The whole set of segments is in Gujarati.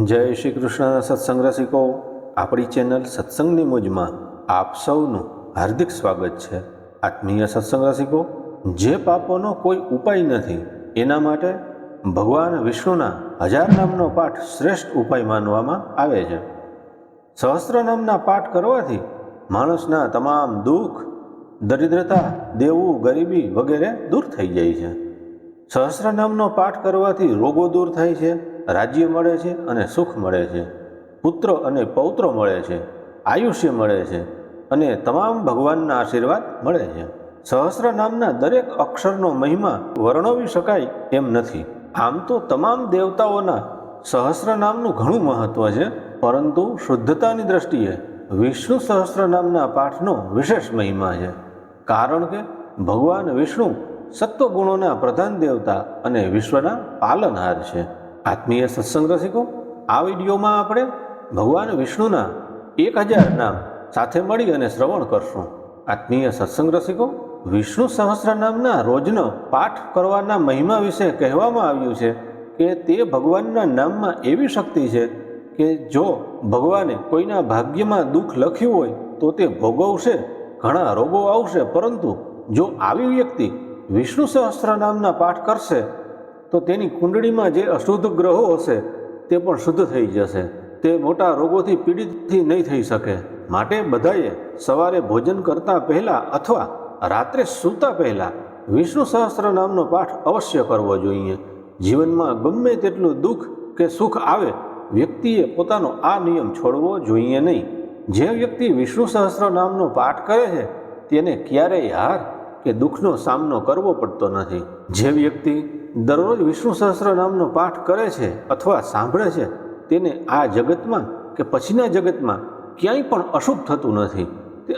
જય શ્રી કૃષ્ણ સત્સંગ રસિકો, આપણી ચેનલ સત્સંગની મોજમાં આપ સૌનું હાર્દિક સ્વાગત છે। આત્મીય સત્સંગ રસિકો, જે પાપોનો કોઈ ઉપાય નથી એના માટે ભગવાન વિષ્ણુના 1000 નામનો પાઠ શ્રેષ્ઠ ઉપાય માનવામાં આવે છે। સહસ્ત્ર નામના પાઠ કરવાથી માણસના તમામ દુઃખ, દરિદ્રતા, દેવું, ગરીબી વગેરે દૂર થઈ જાય છે। સહસ્ત્ર નામનો પાઠ કરવાથી રોગો દૂર થાય છે, રાજ્ય મળે છે અને સુખ મળે છે, પુત્ર અને પૌત્રો મળે છે, આયુષ્ય મળે છે અને તમામ ભગવાનના આશીર્વાદ મળે છે। સહસ્ત્ર નામના દરેક અક્ષરનો મહિમા વર્ણવી શકાય એમ નથી। આમ તો તમામ દેવતાઓના સહસ્ત્ર નામનું ઘણું મહત્વ છે, પરંતુ શુદ્ધતાની દ્રષ્ટિએ વિષ્ણુ સહસ્ત્ર નામના પાઠનો વિશેષ મહિમા છે, કારણ કે ભગવાન વિષ્ણુ સત્વગુણોના પ્રધાન દેવતા અને વિશ્વના પાલનહાર છે। આત્મીય સત્સંગ રસિકો, આ વિડીયોમાં આપણે ભગવાન વિષ્ણુના 1000 નામ સાથે મળી અને શ્રવણ કરશું। આત્મીય સત્સંગ રસિકો, વિષ્ણુ સહસ્ત્ર નામના રોજનો પાઠ કરવાના મહિમા વિશે કહેવામાં આવ્યું છે કે તે ભગવાનના નામમાં એવી શક્તિ છે કે જો ભગવાને કોઈના ભાગ્યમાં દુઃખ લખ્યું હોય તો તે ભોગવશે, ઘણા રોગો આવશે, પરંતુ જો આવી વ્યક્તિ વિષ્ણુ સહસ્ત્ર નામના પાઠ કરશે તો તેની કુંડળીમાં જે અશુદ્ધ ગ્રહો હશે તે પણ શુદ્ધ થઈ જશે, તે મોટા રોગોથી પીડિતથી નહીં થઈ શકે। માટે બધાએ સવારે ભોજન કરતા પહેલાં અથવા રાત્રે સૂતા પહેલાં વિષ્ણુ સહસ્ત્ર નામનો પાઠ અવશ્ય કરવો જોઈએ। જીવનમાં ગમે તેટલું દુઃખ કે સુખ આવે, વ્યક્તિએ પોતાનો આ નિયમ છોડવો જોઈએ નહીં। જે વ્યક્તિ વિષ્ણુ સહસ્ત્ર નામનો પાઠ કરે છે તેને ક્યારેય હાર કે દુઃખનો સામનો કરવો પડતો નથી। જે વ્યક્તિ દરરોજ વિષ્ણુ સહસ્ત્ર નામનો પાઠ કરે છે અથવા સાંભળે છે તેને આ જગતમાં કે પછીના જગતમાં ક્યાંય પણ અશુભ થતું નથી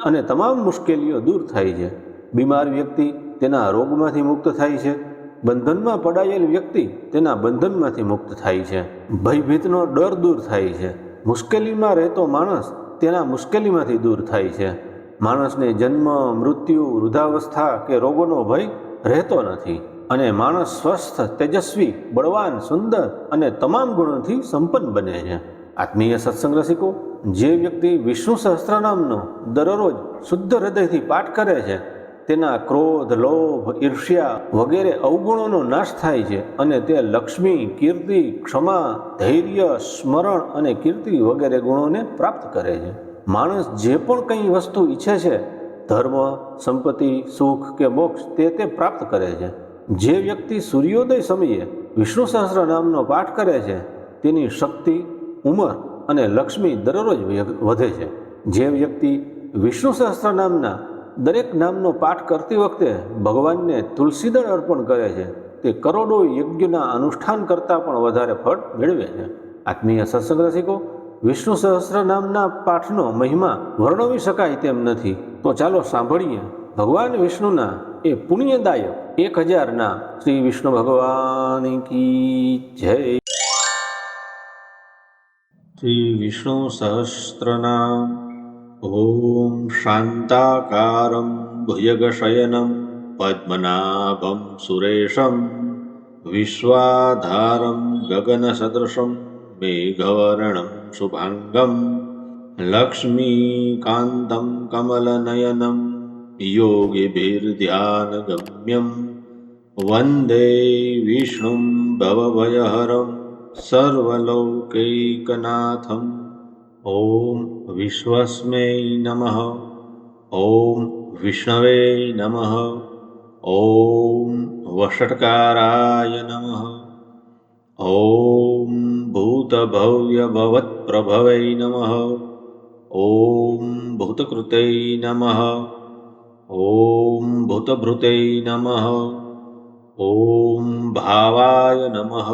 અને તમામ મુશ્કેલીઓ દૂર થાય છે। બીમાર વ્યક્તિ તેના રોગમાંથી મુક્ત થાય છે, બંધનમાં પડાયેલ વ્યક્તિ તેના બંધનમાંથી મુક્ત થાય છે, ભયભીતનો ડર દૂર થાય છે, મુશ્કેલીમાં રહેતો માણસ તેના મુશ્કેલીમાંથી દૂર થાય છે, માણસને જન્મ, મૃત્યુ, વૃદ્ધાવસ્થા કે રોગોનો ભય રહેતો નથી અને માણસ સ્વસ્થ, તેજસ્વી, બળવાન, સુંદર અને તમામ ગુણોથી સંપન્ન બને છે। આત્મીય સત્સંગ રસિકો, જે વ્યક્તિ વિષ્ણુ સહસ્ત્ર નામનો દરરોજ શુદ્ધ હૃદયથી પાઠ કરે છે તેના ક્રોધ, લોભ, ઈર્ષ્યા વગેરે અવગુણોનો નાશ થાય છે અને તે લક્ષ્મી, કીર્તિ, ક્ષમા, ધૈર્ય, સ્મરણ અને કીર્તિ વગેરે ગુણોને પ્રાપ્ત કરે છે। માણસ જે પણ કંઈ વસ્તુ ઈચ્છે છે, ધર્મ, સંપત્તિ, સુખ કે મોક્ષ, તે પ્રાપ્ત કરે છે। જે વ્યક્તિ સૂર્યોદય સમયે વિષ્ણુ સહસ્ત્ર નામનો પાઠ કરે છે તેની શક્તિ, ઉંમર અને લક્ષ્મી દરરોજ વધે છે। જે વ્યક્તિ વિષ્ણુ સહસ્ત્ર નામના દરેક નામનો પાઠ કરતી વખતે ભગવાનને તુલસીદળ અર્પણ કરે છે તે કરોડો યજ્ઞના અનુષ્ઠાન કરતાં પણ વધારે ફળ મેળવે છે। આત્મીય સત્સંગ રસિકો, વિષ્ણુ સહસ્ત્ર નામના પાઠનો મહિમા વર્ણવી શકાય તેમ નથી, તો ચાલો સાંભળીએ ભગવાન વિષ્ણુના એ પુણ્યદાયક 1000 નામ। શ્રી વિષ્ણુ ભગવાન કી જય। શ્રી વિષ્ણુ સહસ્ત્ર નામ। ઓમ શાંતાકારમ ભુજગશયનમ પદ્મનાભમ સુરેશમ વિશ્વાધારમ ગગનસદૃશમ મેઘવર્ણમ શુભાંગમ લક્ષ્મીકાંતમ કમલનયનમ યોગીભીર્ધ્યાનગમ્યમ વંદે વિષ્ણું ભવભયહરં સર્વલૌકૈકનાથમ। ઓમ વિશ્વસ્મૈ નમઃ। ઓમ વિષ્ણવે નમઃ। ઓમ વષટ્કારાય નમઃ। ઓમ ભૂતભવ્યભવત્પ્રભવૈ નમઃ। ઓમ ભૂતકૃતૈ નમઃ। ઓમ ભૂતભૃતૈ નમઃ। ઓમ ભાવાય નમઃ।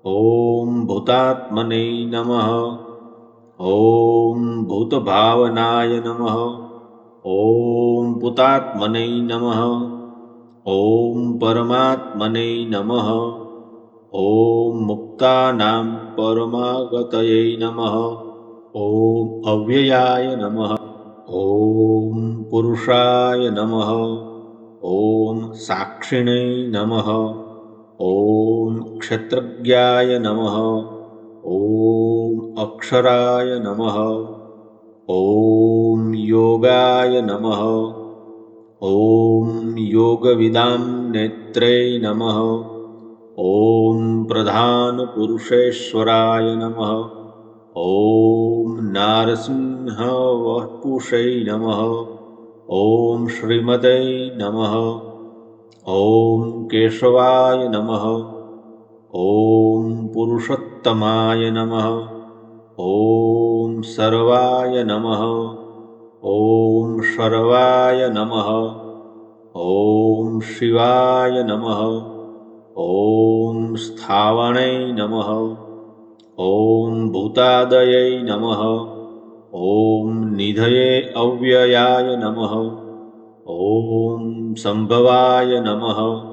ઓમ ભૂતાત્મને નમઃ। ઓમ ભૂતભાવનાય નમઃ। ઓમ ભૂતાત્મને નમઃ। ઓમ પરમાત્મને નમઃ। ઓમ મુક્તાનાં પરમાગતયે નમઃ। ઓમ અવ્યયાય નમઃ। ઓમ પુરુષાય નમઃ। ઓમ સાક્ષિણે નમઃ। ઓમ ક્ષેત્રજ્ઞાય નમઃ। ઓમ અક્ષરાય નમઃ. ઓમ યોગાય નમઃ. ઓમ યોગવિદામ નેત્રે નમઃ. ઓમ પ્રધાનપુરુષેશ્વરાય નમઃ. ઓમ નારસિંહવપુષે નમઃ. ઓમ શ્રીમતે નમઃ. ઓમ કેશવાય નમઃ. ઓમ પુરુષોત્તમાય નમઃ. ઓમ સર્વાય નમઃ. ઓમ શર્વાય નમઃ. ઓમ શિવાય નમઃ. ઓમ સ્થાવણે નમઃ. ઓમ ભૂતાદયે નમઃ. ઓમ નિધયે અવ્યયાય નમઃ. ઓમ સંભવાય નમઃ.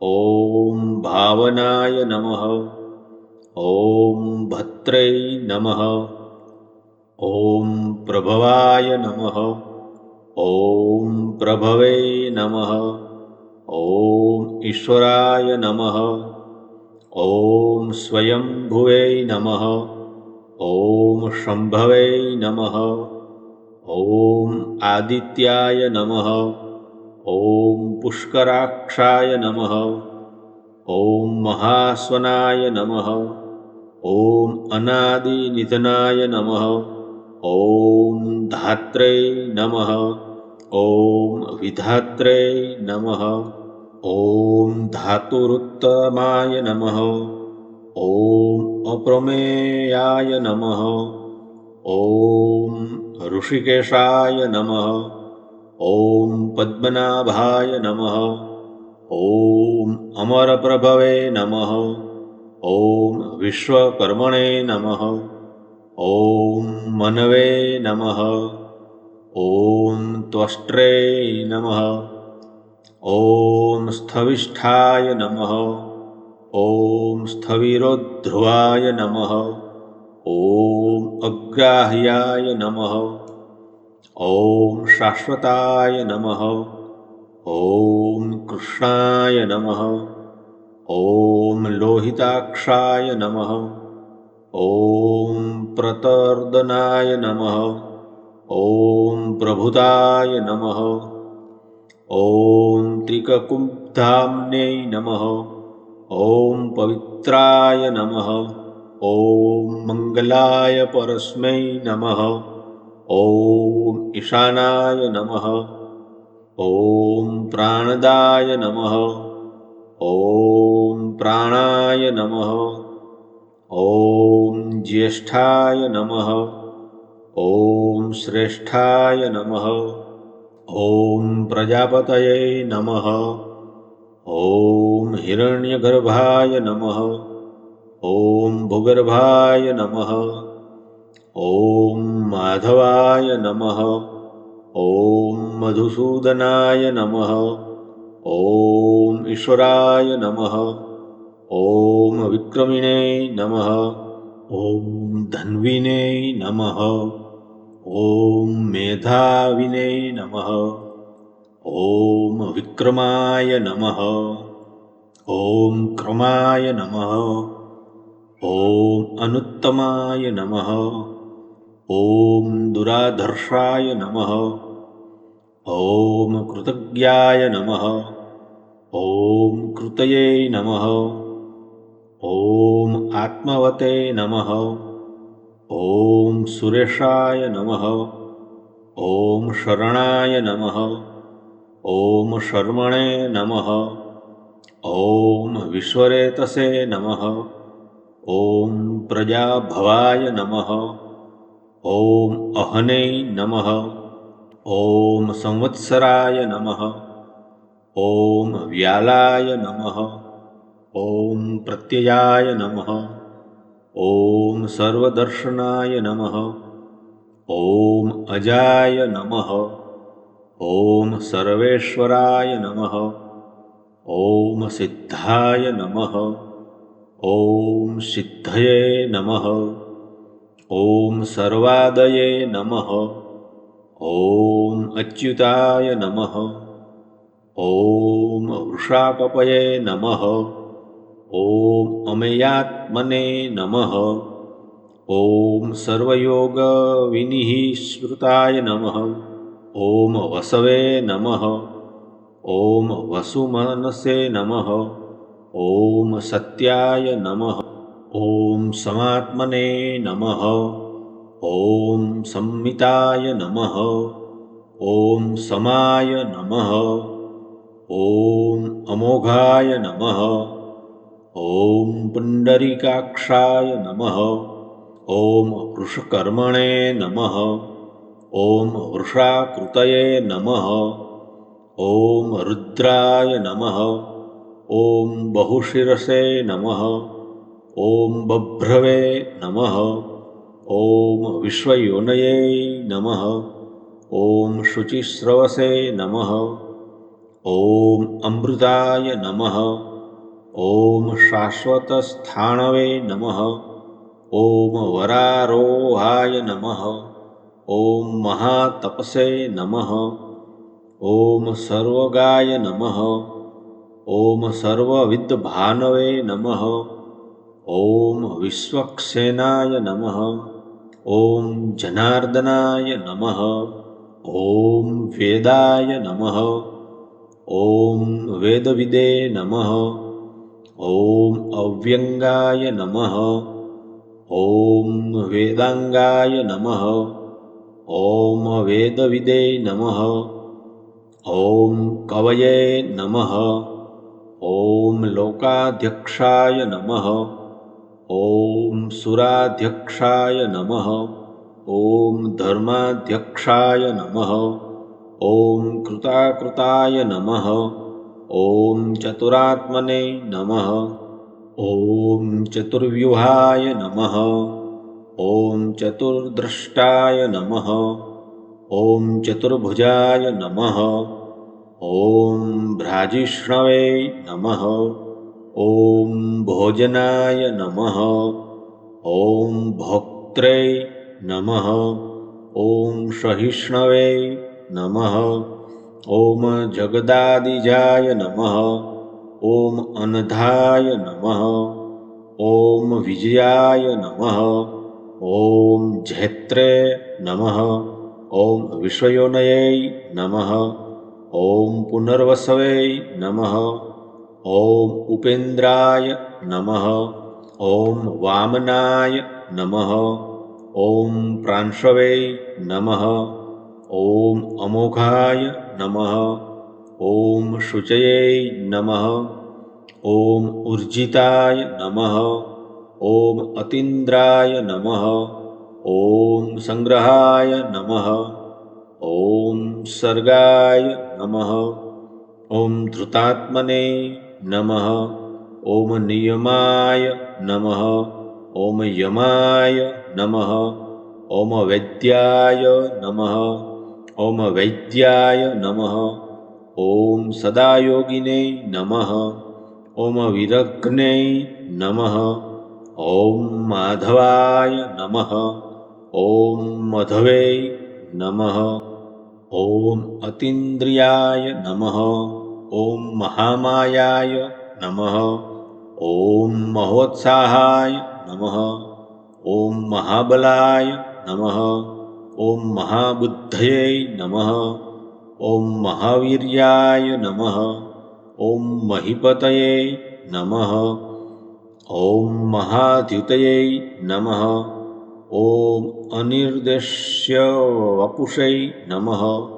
ઓમ ભાવનાય નમઃ. ઓમ ભત્રે નમઃ. ઓમ પ્રભવાય નમઃ. ઓમ પ્રભવે નમઃ. ઓમ ઈશ્વરાય નમઃ. ઓમ સ્વયંભુવે નમઃ. ઓમ શંભવે નમઃ. ઓમ આદિત્યાય નમઃ. ઓમ પુષ્કરાક્ષાય નમઃ. ઓમ મહાસ્વનાય નમઃ. ઓમ અનાદિનિધનાય નમઃ. ઓમ ધાત્રે નમઃ. ઓમ વિધાત્રે નમઃ. ઓમ ધાતુરુત્તમાય નમઃ. ઓમ અપ્રમેયાય નમઃ. ઓમ ઋષિકેશાય નમઃ. ઓમ પદ્મનાભાય નમઃ. ઓમ અમરપ્રભવે નમઃ. ઓમ વિશ્વકર્મણે નમઃ. ઓમ મનવે નમઃ. ઓમ ત્વષ્ટ્રે નમઃ. ઓમ સ્થવિષ્ઠાય નમઃ. ઓમ સ્થવિરોધ્રુવાય નમઃ. ઓમ અગ્રાહ્યાય નમઃ. ઓમ શાશ્વતાય નમઃ. ઓમ કૃષ્ણાય નમઃ. ઓમ લોહિતાક્ષાય નમઃ. ઓમ પ્રતર્દનાય નમઃ. ઓમ પ્રભુતાય નમઃ. ઓમ ત્રિકકુબ્ધામ્ને નમઃ. ઓમ પવિત્રાય નમઃ. ઓમ મંગલાય પરસ્મૈ નમઃ. ઓમ ઈશાનાય નમઃ. ઓમ પ્રાણદાય નમઃ. ઓમ પ્રાણાય નમઃ. ઓમ જ્યેષ્ઠાય નમઃ. ઓમ શ્રેષ્ઠાય નમઃ. ઓમ પ્રજાપતયે નમઃ. ઓમ હિરણ્યગર્ભાય નમઃ. ઓમ ભૂગર્ભાય નમઃ. ઓમ માધવાય નમઃ. ઓમ મધુસૂદનાય નમઃ. ઓમ ઈશ્વરાય નમઃ. ઓમ વિક્રમિણે નમઃ. ઓમ ધન્વિને નમઃ. ઓમ મેધાવિને નમઃ. ઓમ વિક્રમાય નમઃ. ઓમ ક્રમાય નમઃ. ઓમ અનુત્તમાય નમઃ. ઓમ દુરાધર્ષાય નમઃ. ઓમ કૃતજ્ઞાય નમઃ. ઓમ કૃતયે નમઃ. ઓમ આત્મવતે નમઃ. ઓમ સુરેશાય નમઃ. ઓમ શરણાય નમઃ. ઓમ શર્મણે નમઃ. ઓમ વિશ્વરેતસે નમઃ. ઓમ પ્રજાભવાય નમઃ. ઓમ અહને નમઃ. ઓમ સંવત્સરાય નમઃ. ઓમ વ્યાલાય નમઃ. ઓમ પ્રત્યયાય નમઃ. ઓમ સર્વદર્શનાય નમઃ. ઓમ અજાય નમઃ. ઓમ સર્વેશ્વરાય નમઃ. ઓમ સિદ્ધાય નમઃ. ઓમ સિદ્ધયે નમઃ. ઓમ સર્વાદયે નમઃ. ઓમ અચ્યુતાય નમઃ. ઓમ વૃષાકપયે નમઃ. ઓમ અમેયાત્મને નમઃ. ઓમ સર્વયોગ વિનિઃશ્રુતાય નમઃ. ઓમ વસવે નમઃ. ઓમ વસુમનસે નમઃ. ઓમ સત્યાય નમઃ. ઓમ સમાત્મને નમઃ. ઓમ સંમિતાય નમઃ. ઓમ સમાય નમઃ. ઓમ અમોઘાય નમઃ. ઓમ પુંડરીકાક્ષાય નમઃ. ઓમ વૃષકર્મણે નમઃ. ઓમ વૃષાકૃતયે નમઃ. ઓમ રુદ્રાય નમઃ. ઓમ બહુશિરસે નમઃ. ઓમ બભ્રવે નમઃ. ઓમ વિશ્વયોનયે નમઃ. ઓમ શુચિસ્રવસે નમઃ. ઓમ અમૃતાય નમઃ. ઓમ શાશ્વતસ્થાણવે નમઃ. ઓમ વરારોહાય નમઃ. ઓમ મહાતપસે નમઃ. ઓમ સર્વગાય નમઃ. ઓમ સર્વવિદ્ભાનવે નમઃ. ઓમ વિશ્વક્સેનાય નમઃ. ઓમ જનાર્દનાય નમઃ. ઓમ વેદાય નમઃ. ઓમ વેદવિદે નમઃ. ઓમ અવ્યંગાય નમઃ. ઓમ વેદાંગાય નમઃ. ઓમ વેદવિદે નમઃ. ઓમ કવયે નમઃ. ઓમ લોકાધ્યક્ષાય નમઃ. ઓમ સુરાધ્યક્ષાય નમઃ. ઓમ ધર્માધ્યક્ષાય નમઃ. ઓમ કૃતાકૃતાય નમઃ. ઓમ ચતુરાત્મને નમઃ. ઓમ ચતુર્વ્યુહાય નમઃ. ઓમ ચતુર્દ્રષ્ટાય નમઃ. ઓમ ચતુર્ભુજાય નમઃ. ઓમ ભ્રાજિષ્ણવે નમઃ. ઓમ ભોજનાય નમઃ. ઓમ ભોક્ત્રે નમઃ. ઓમ સહિષ્ણવે નમઃ. ઓમ જગદાદિજાય નમઃ. ઓમ અનધાય નમઃ. ઓમ વિજયાય નમઃ. ઓમ જૈત્રે નમઃ. ઓમ વિશ્વયોનયે નમઃ. ઓમ પુનર્વસવે નમઃ. ઓમ ઉપેન્દ્રાય નમઃ. ઓમ વામનાય નમઃ. ઓમ પ્રાંશવે નમઃ. ઓમ અમોઘાય નમઃ. ઓમ શુચયે નમઃ. ઓમ ઉર્જિતાય નમઃ. ઓમ અતીન્દ્રાય નમઃ. ઓમ સંગ્રહાય નમઃ. ઓમ સર્ગાય નમઃ. ઓમ ધૃતાત્મને નમઃ. ઓમ નિયમાય નમઃ. ઓમ યમાય નમઃ. ઓમ વૈદ્યાય નમઃ. ઓમ વૈદ્યાય નમઃ. ઓમ સદાયોગિને નમઃ. ઓમ વિરગ્ને નમઃ. ઓમ માધવાય નમઃ. ઓમ મધવે નમઃ. ઓમ અતીન્દ્રિયાય નમઃ. ઓમ મહામાયાય નમઃ. ઓમ મહોત્સાહાય નમઃ. ઓમ મહાબલાય નમઃ. ઓમ મહાબુદ્ધયે નમઃ. ઓમ મહાવીર્યાય નમઃ. ઓમ મહિપતયે નમઃ. ઓમ મહાદ્યુતયે નમઃ. ઓમ અનિર્દેશ્ય વપુષે નમઃ.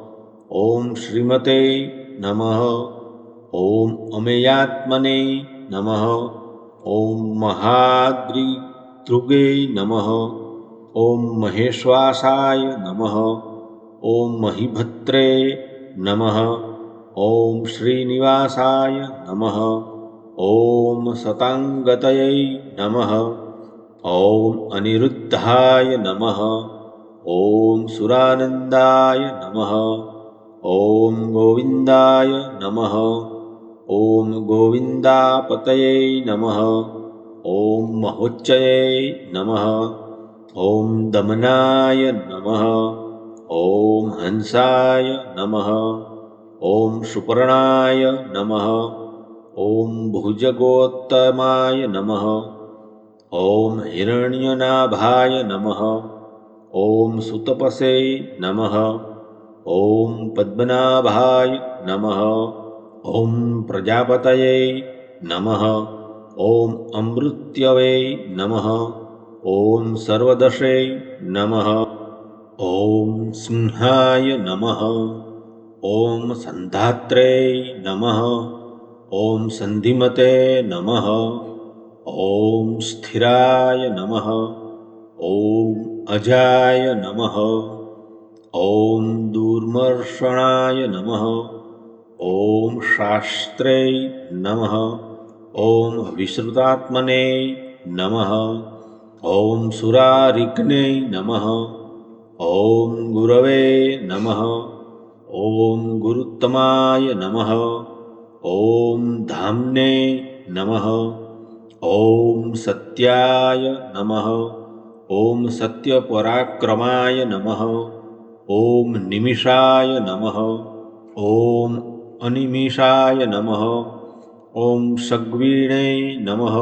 ઓમ શ્રીમતે નમઃ. ઓમ અમેયાત્મને નમઃ. ઓમ મહાદ્રિદૃગે નમઃ. ઓમ મહેશ્વાસાય નમઃ. ઓમ મહિભત્રે નમઃ. ઓમ શ્રીનિવાસાય નમઃ. ઓમ સતાંગતયે નમઃ. ઓમ અનિરુદ્ધાય નમઃ. ઓમ સુરાનંદાય નમઃ. ઓમ ગોવિંદાય નમઃ. ઓમ ગોવિંદાપતયે નમઃ. ઓમ મહોચ્ચયે નમઃ. ઓમ દમનાય નમઃ. ઓમ હંસાય નમઃ. ઓમ સુપર્ણાય નમઃ. ઓમ ભુજગોત્તમાય નમઃ. ॐ हिरण्यनाभाय नमः। ॐ सुतपसे नमः। ॐ पद्मनाभाय नमः। ॐ प्रजापतये नमः। ॐ अमृत्यवे नमः। ॐ सर्वदशे नमः। ॐ सिंहाय नमः। ॐ सन्धात्रे नमः। ॐ सन्धिमते नमः। ॐ स्थिराय नमः। ॐ अजाय नमः। ॐ दूर्मर्षणाय नमः। ॐ शास्त्रे नमः। ॐ विश्रुतात्मने नमः। ॐ सुरारिग्ने नमः। ॐ गुरवे नमः। ॐ गुरुत्तमाय नमः। ॐ धाम्ने नमः। ॐ सत्याय नमः। ॐ सत्यपराक्रमाय नमः। ॐ निमिषाय नमः। ॐ अनिमिषाय नमः। ॐ सग्वीणे नमः।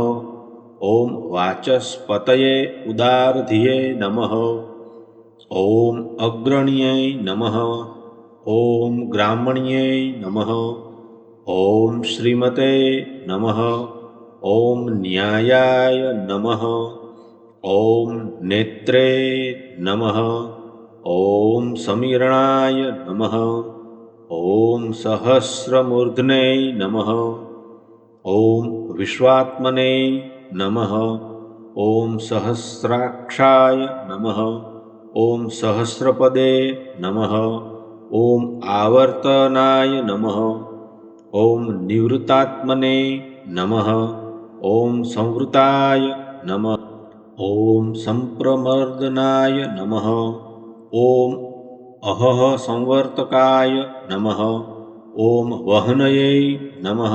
ॐ वाचस्पतये उदारधिये नमः। ॐ अग्रण्यै नमः। ॐ ग्रामण्यै नमः। ॐ श्रीमते नमः। ॐ न्यायाय नमः। ॐ नेत्रे नमः। ॐ समीरणाय नमः। ॐ सहस्रमूर्ध्ने नमः। ॐ विश्वात्मने नमः। ॐ सहस्राक्षाय नमः। ॐ सहस्रपदे नमः। ॐ आवर्तनाय नमः। ॐ निवृत्तात्मने नमः। ॐ संवृताय नमः। ॐ सम्प्रमर्दनाय नमः। ॐ अहः संवर्तकाय नमः। ॐ वह्नये नमः।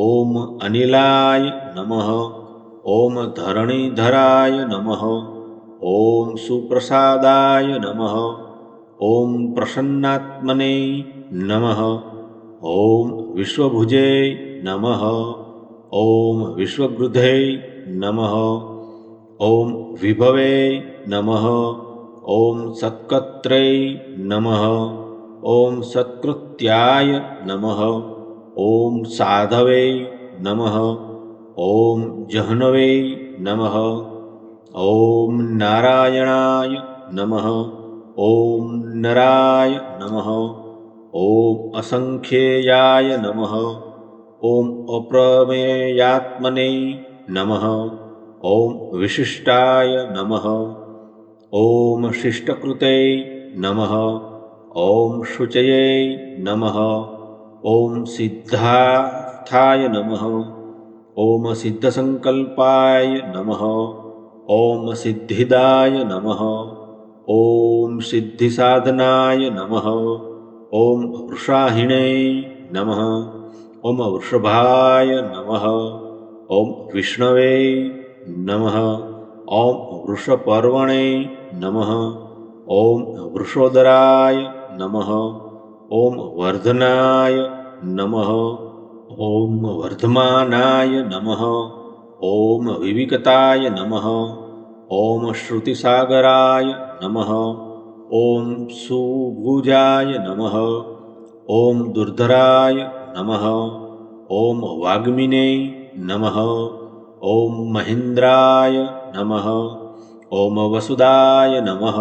ॐ अनिलाय नमः। ॐ धरणीधराय नमः। ॐ सुप्रसादाय नमः। ॐ प्रसन्नात्मने नमः। ॐ विश्वभुजे नमः। ॐ विश्वगृधे नमः। ॐ विभवे नमः। ॐ सत्कर्त्रे नमः। ॐ सत्कृत्याय नमः। ॐ साधवे नमः। ॐ जह्नवे नमः। ॐ नारायणाय नमः। ॐ नराय नमः। ॐ असंख्येयाय नमः। ॐ अप्रमेयात्मने नमः। ॐ विशिष्टाय नमः। ॐ शिष्टकृते नमः। ॐ शुचये नमः। ॐ सिद्धार्थाय नमः। ॐ सिद्धसङ्कल्पाय नमः। ॐ सिद्धिदाय नमः। ॐ सिद्धिसाधनाय नमः। ॐ वृषाहिणे नमः। ॐ वृषभाय नमः। ॐ विष्णवे नमः। ॐ वृषपर्वणे नमः। ॐ वृषोदराय नमः। ॐ वर्धनाय नमः। ॐ वर्धमानाय नमः। ॐ विविकताय नमः। ॐ श्रुतिसागराय नमः। ॐ सुभुजाय नमः। ॐ दुर्धराय नमः। ॐ वाग्मिने नमः। ॐ महेन्द्राय नमः। ॐ वसुदाय नमः।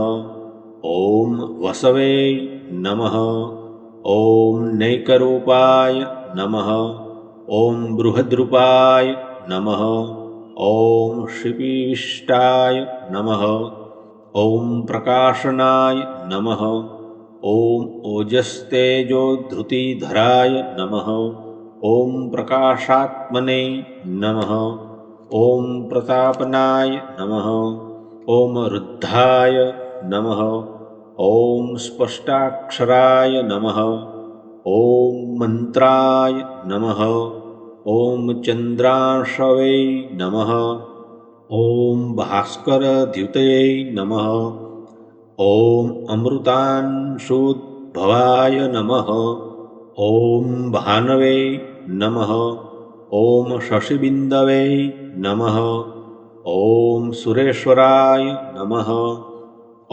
ॐ वसवे नमः। ॐ नैकरूपाय नमः। ॐ बृहद्रूपाय नमः। ॐ शिपिविष्टाय नमः। ॐ प्रकाशनाय नमः। ॐ ओजस्तेजोद्धृतिधराय नमः। ॐ प्रकाशात्मने नमः। ॐ प्रतापनाय नमः। ॐ रुद्धाय नमः। ॐ स्पष्टाक्षराय नमः। ॐ मन्त्राय नमः। ॐ चन्द्रांशवे नमः। ॐ भास्करद्युतये नमः। ॐ अमृतांशुद्भवाय नमः। ॐ भानवे नमः। ॐ शशिबिन्दवे नमः। ॐ सुरेश्वराय नमः।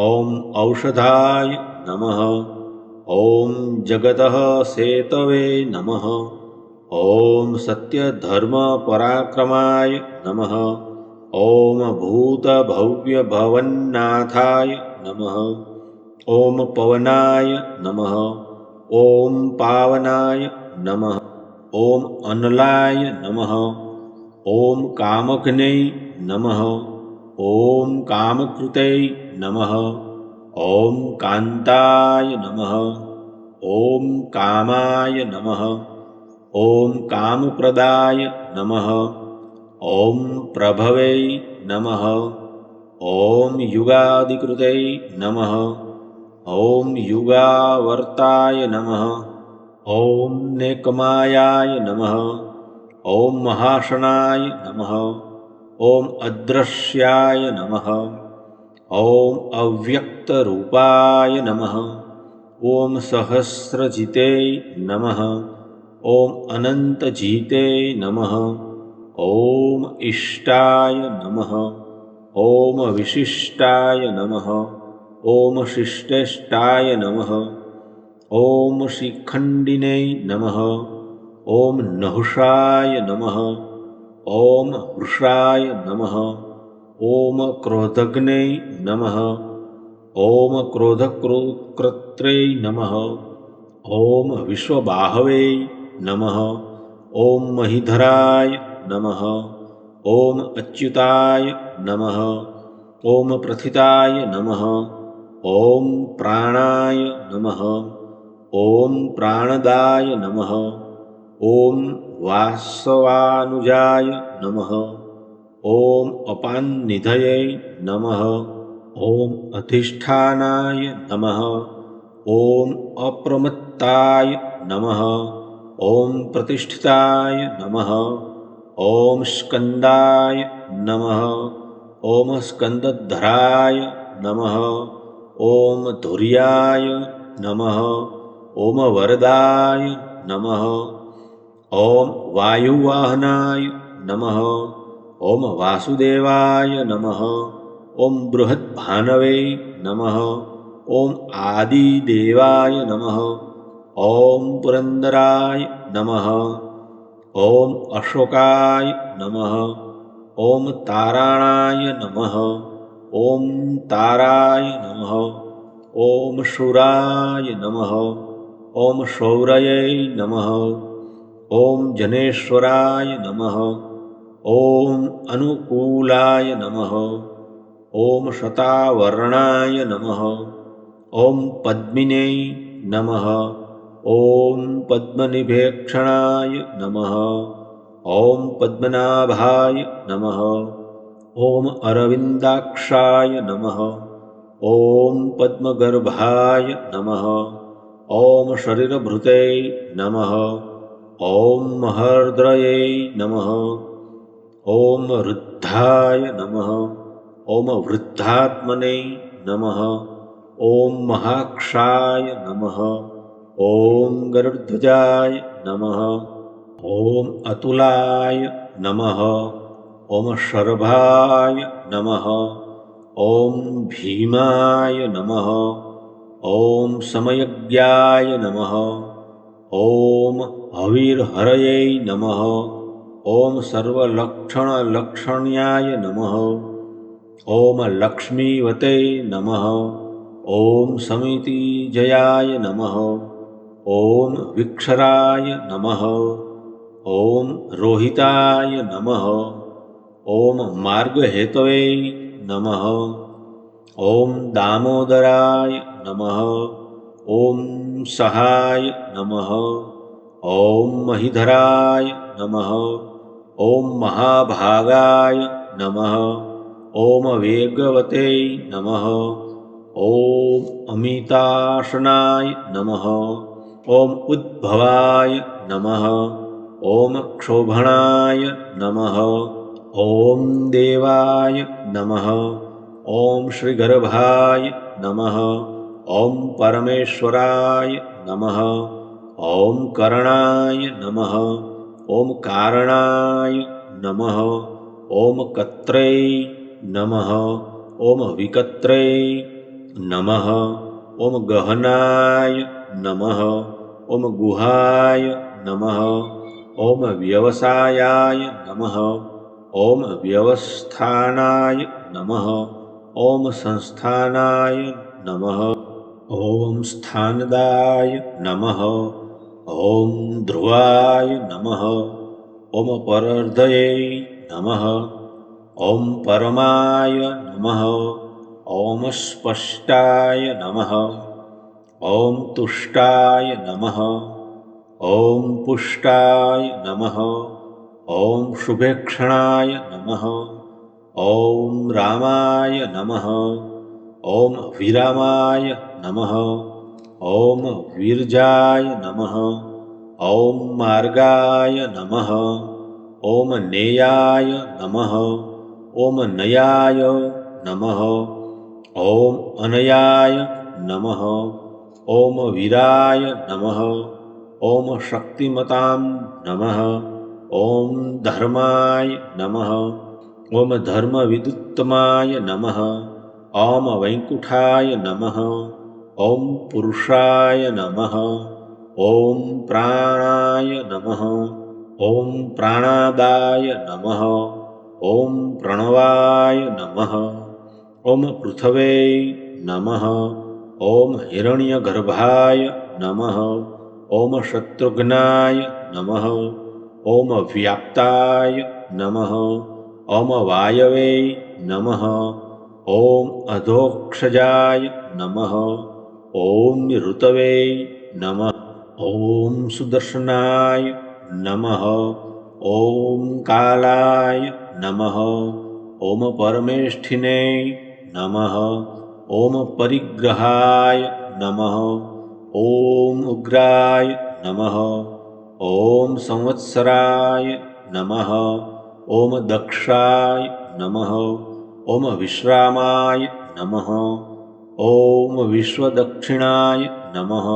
ॐ औषधाय नमः। ॐ जगतः सेतवे नमः। ॐ सत्यधर्मपराक्रमाय नमः। ॐ भूतभव्यभवन्नाथाय नमः। ॐ पवनाय नमः। ॐ पावनाय नमः। ॐ अनलाय नमः। ॐ कामघ्नै नमः। ॐ कामकृते नमः। ॐ कान्ताय नमः। ॐ कामाय नमः। ॐ कामप्रदाय नमः। ॐ प्रभवे नमः। ॐ युगादिकृते नमः। ॐ युगावर्ताय नमः। ॐ नेकमायाय नमः। ॐ महाशनाय नमः। ॐ अदृश्याय नमः। ॐ अव्यक्तरूपाय नमः। ॐ सहस्रजिते नमः। ॐ अनन्तजिते नमः। ॐ इष्टाय नमः। ॐ विशिष्टाय नमः। ॐ शिष्टेष्टाय नमः। ॐ शिखण्डिने नमः। ॐ नहुषाय नमः। ॐ वृषाय नमः। ॐ क्रोधग्ने नमः। ॐ क्रोधकृत्रे नमः। ॐ विश्वबाहवे नमः। ॐ महीधराय नमः। ॐ अच्युताय नमः। ॐ प्रथिताय नमः। ॐ प्राणाय नमः। ॐ प्राणदाय नमः। ॐ वासवानुजाय नमः। ॐ अपान्निधये नमः। ॐ अधिष्ठानाय नमः। ॐ अप्रमत्ताय नमः। ॐ प्रतिष्ठिताय नमः। ॐ स्कन्दाय नमः। ॐ स्कन्दधराय नमः। ॐ धुर्याय नमः। ॐ वरदाय नमः। ॐ वायुवाहनाय नमः। ॐ वासुदेवाय नमः। ॐ बृहद्भानवे नमः। ॐ आदिदेवाय नमः। ॐ पुरन्दराय नमः। ॐ अशोकाय नमः। ॐ ताराणाय नमः। ॐ ताराय नमः। ॐ शूराय नमः। ॐ शौरये नमः। ॐ जनेश्वराय नमः। ॐ अनुकूलाय नमः। ॐ शतावर्णाय नमः। ॐ पद्मिने नमः। ॐ पद्मनिभेक्षणाय नमः। ॐ पद्मनाभाय नमः। ॐ अरविन्दाक्षाय नमः। ॐ पद्मगर्भाय नमः। ॐ शरीरभृते नमः। ॐ महर्द्रये नमः। ॐ वृद्धाय नमः। ॐ वृद्धात्मने नमः। ॐ महाक्षाय नमः। ॐ गरुड्ध्वजाय नमः। ॐ अतुलाय नमः। ॐ शर्भाय नमः। ॐ भीमाय नमः। ॐ समयज्ञाय नमः। ॐ हविर्हरये नमः। ॐ सर्वलक्षणलक्षण्याय नमः। ॐ लक्ष्मीवते नमः। ॐ समितिजयाय नमः। ॐ विक्षराय नमः। ॐ रोहिताय नमः। ॐ मार्गहेतवे नमः। ॐ दामोदराय नमः। ॐ सहाय नमः। ॐ महीधराय नमः। ॐ महाभागाय नमः। ॐ वेगवते नमः। ॐ अमिताशनाय नमः। ॐ उद्भवाय नमः। ॐ क्षोभणाय नमः। ॐ देवाय नमः। ॐ श्रीगर्भाय नमः। ॐ परमेश्वराय नमः। ॐ करणाय नमः। ॐ कारणाय नमः। ઓમ કત્રે નમઃ ઓમ વિકત્રે નમઃ ઓમ ગહનાય નમઃ ઓમ ગુહાય નમઃ ઓમ વ્યવસાયાય નમઃ ઓમ વ્યવસ્થાનાય નમઃ ઓમ સંસ્થાનાય નમઃ ઓમ સ્થાનદાય નમઃ ઓમ ધ્રુવાય નમઃ ઓમ પરર્ધયે નમઃ ઓમ પરમાય નમઃ ઓમ સ્પષ્ટાય નમઃ ઓમ તુષ્ટાય નમઃ ઓમ પુષ્ટાય નમઃ ઓમ શુભેક્ષણાય નમઃ ઓમ રામાય નમઃ ઓમ વિરામાય નમઃ ઓમ વીરજાય નમઃ ઓમ માર્ગાય નમઃ ઓમ નેયાય નમઃ ઓમ નયાય નમઃ ઓમ અનયાય નમઃ ઓમ વીરાય નમઃ ઓમ શક્તિમતાં નમઃ ઓમ ધર્માય નમઃ ઓમ ધર્મવિદુત્તમાય નમઃ ઓમ વૈકુંઠાય નમઃ ઓમ પુરુષાય નમઃ ઓમ પ્રાણાય નમઃ ઓમ પ્રાણાદાય નમઃ ઓમ પ્રણવાય નમઃ ઓમ પૃથવે નમઃ ઓમ હિરણ્યગર્ભાય નમઃ ઓમ શત્રુઘ્નાય નમઃ ઓમ વ્યાપ્તાય નમઃ ઓમ વાયવે નમઃ ઓમ અધોક્ષજાય નમઃ ઓમ ઋતવે નમઃ ઓમ સુદર્શનાય નમઃ ઓમ કાલાય નમઃ ઓમ પરમેષ્ઠિને નમઃ ઓમ પરિગ્રહાય નમઃ ઓમ ઉગ્રાય નમઃ ઓમ સંવત્સરાય નમઃ ઓમ દક્ષાય નમઃ ઓમ વિશ્રામાય નમઃ ઓમ વિશ્વદક્ષિણાય નમઃ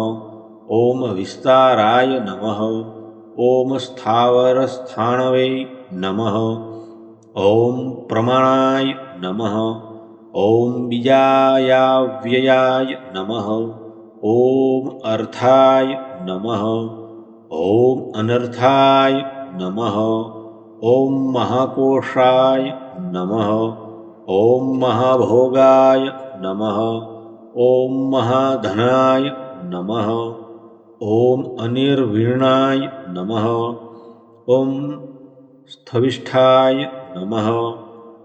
ઓમ વિસ્તારાય નમઃ ઓમ સ્થાવરસ્થાણવે નમઃ ઓમ પ્રમાણાય નમઃ ઓમ બીજાયાવ્યયાય નમઃ ઓમ અર્થાય નમઃ ઓમ અનર્થાય નમઃ ઓમ મહાકોશાય નમઃ ઓમ મહાભોગાય નમઃ ઓમ મહાધનાય નમઃ ઓમ અનિર્વીણાય નમઃ ઓમ સ્થવિષ્ઠાય નમઃ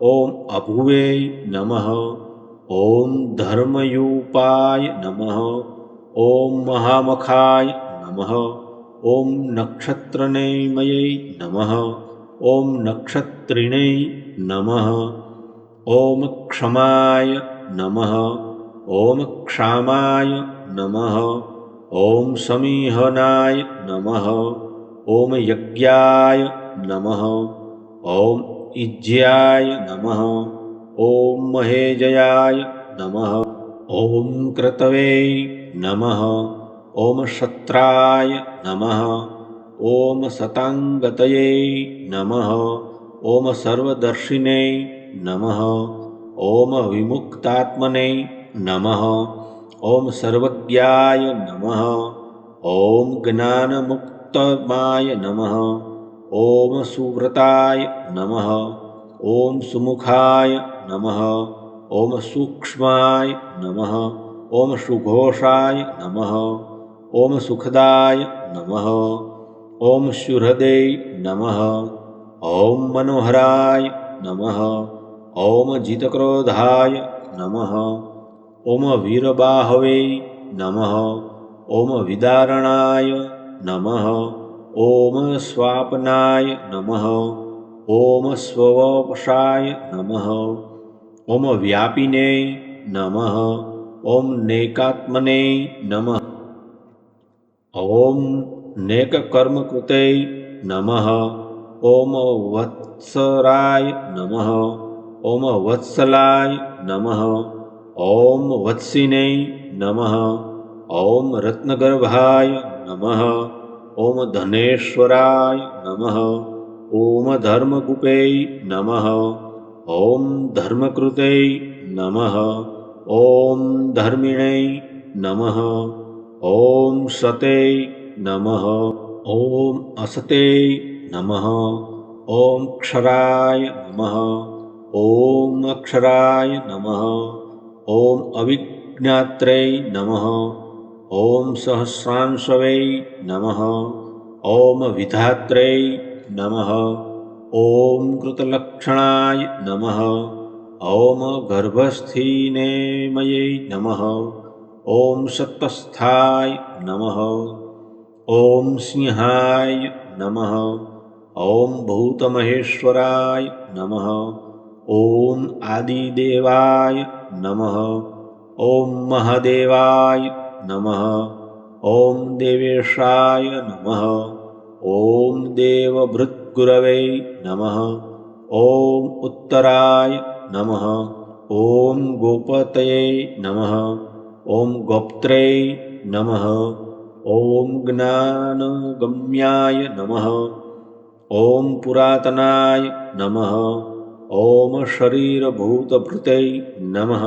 ઓમ અભુવે નમઃ ઓમ ધર્મયુપાય નમઃ ઓમ મહામખાય નમઃ ઓમ નક્ષત્રનેમયે નમઃ ઓમ નક્ષત્રિણે નમઃ ઓમ ક્ષમાય નમઃ ઓમ ક્ષામાય નમઃ ઓમ સમીહનાય નમઃ ઓમ યજ્ઞાય નમઃ ઓમ ઈજ્યાય નમઃ ઓમ મહેજયાય નમઃ ઓમ ક્રતવે નમઃ ઓમ શત્રાય નમઃ ઓમ સતાંગતયે નમઃ ઓમ સર્વદર્શિને નમઃ ઓમ વિમુક્તાત્મને નમઃ ઓમ સર્વજ્ઞાય નમઃ ઓમ જ્ઞાનમુક્તમાય નમઃ ઓમ સુવ્રતાય નમઃ ઓમ સુમુખાય નમઃ ઓમ સૂક્ષ્માય નમઃ ઓમ સુઘોષાય નમઃ ઓમ સુખદાય નમઃ ઓમ શુહૃદે નમઃ ઓમ મનોહરાય નમઃ ઓમ જીતક્રોધાય નમઃ ઓમ વીરબાહવે નમઃ ઓમ વિદારણાય નમઃ ઓમ સ્વાપનાય નમઃ ઓમ સ્વવશાય નમઃ ઓમ વ્યાપિને નમઃ ઓમ નેકાત્મને નમઃ ઓમ નેકકર્મકૃતે નમઃ ઓમ વત્સરાય નમઃ ઓમ વત્સલાય નમઃ ઓમ વત્સિને નમઃ ઓમ રત્નગર્ભાય નમઃ ઓમ ધનેશ્વરાય નમઃ ઓમ ધર્મકુપે નમઃ ઓમ ધર્મકૃતે નમઃ ઓમ ધર્મિણે નમઃ ઓમ સતે નમઃ ઓમ અસતે નમઃ ઓમ ક્ષરાય નમઃ ઓમ અક્ષરાય નમઃ ઓમ અવિજ્ઞાત્રે નમઃ ઓમ સહસ્રાંશવે નમઃ ઓમ વિધાત્રે નમઃ ઓમ કૃતલક્ષણાય નમઃ ઓમ ગર્ભસ્થિનેમયે નમઃ ઓમ સત્તસ્થાય નમઃ ઓમ સિંહાય નમઃ ઓમ ભૂતમહેશ્વરાય નમઃ ઓમ આદિદેવાય નમઃ ઓમ મહાદેવાય નમઃ ઓમ દેવેશાય નમઃ ઓમ દેવભૃદ્ગુરવે નમઃ ઓમ ઉત્તરાય નમઃ ઓમ ગોપતયે નમઃ ઓમ ગોપ્ત્રે નમઃ ઓમ જ્ઞાનગમ્યાય નમઃ ઓમ પુરાતનાય નમઃ ઓમ શરીરભૂતભૃતે નમઃ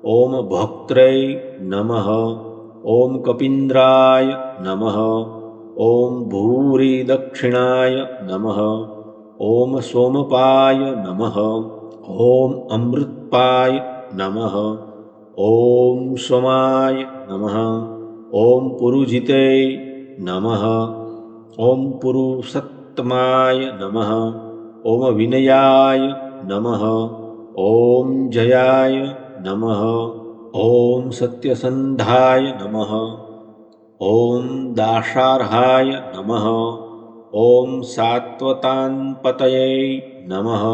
ઓમ ભોક્ત્રે નમઃ ઓમ કપિન્દ્રાય નમઃ ઓમ ભૂરિદક્ષિણાય નમઃ ઓમ સોમપાય નમઃ ઓમ અમૃતપાય નમઃ ઓમ સોમાય નમઃ ઓમ પુરુજિતે નમઃ ઓમ પુરુષોત્તમાય નમઃ ઓમ વિનયાય નમઃ ઓમ જયાય નમઃ ઓમ સત્યસંધાય નમઃ ઓમ દાશાર્હાય નમઃ ઓમ સાત્વતાનપતયે નમઃ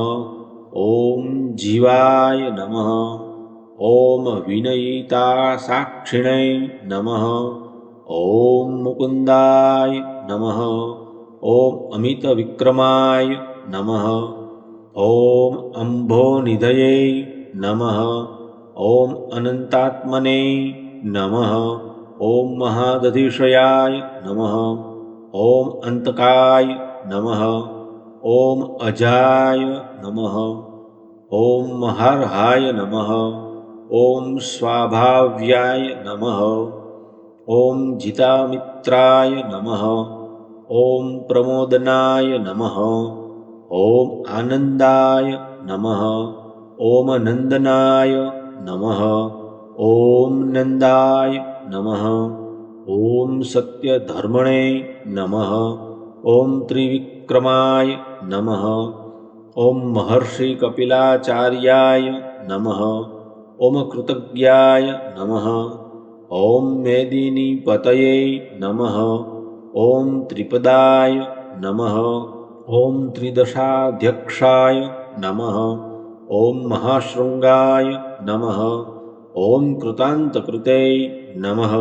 ઓમ જીવાય નમઃ ઓમ વિનયિતાસાક્ષિણે નમઃ ઓમ મુકુંદાય નમઃ ઓમ અમિતવિક્રમાય નમઃ ઓમ અંભોનિધયે નમઃ ઓમ અનંતાત્મને નમઃ ઓમ મહાદધિશયાય નમઃ ઓમ અંતકાય નમઃ ઓમ અજાય નમઃ ઓમ મહાર્હાય નમઃ ઓમ સ્વાભાવ્યાય નમઃ ઓમ જીતામિત્રાય નમઃ ઓમ પ્રમોદનાય નમઃ ઓમ આનંદાય નમઃ ઓમ નંદનાય નમઃ ઓમ નંદાય નમઃ ઓમ સત્યધર્મણે નમઃ ઓમ ત્રિવિક્રમાય નમઃ ઓમ મહર્ષિ કપિલાચાર્યાય નમઃ ઓમ કૃતજ્ઞાય નમઃ ઓમ મેદિનીપતયે નમઃ ઓમ ત્રિપદાય નમઃ ઓમ ત્રિદશાધ્યક્ષાય નમઃ ઓમ મહાશૃંગાય નમઃ ઓમ કૃતાંતકૃતે નમઃ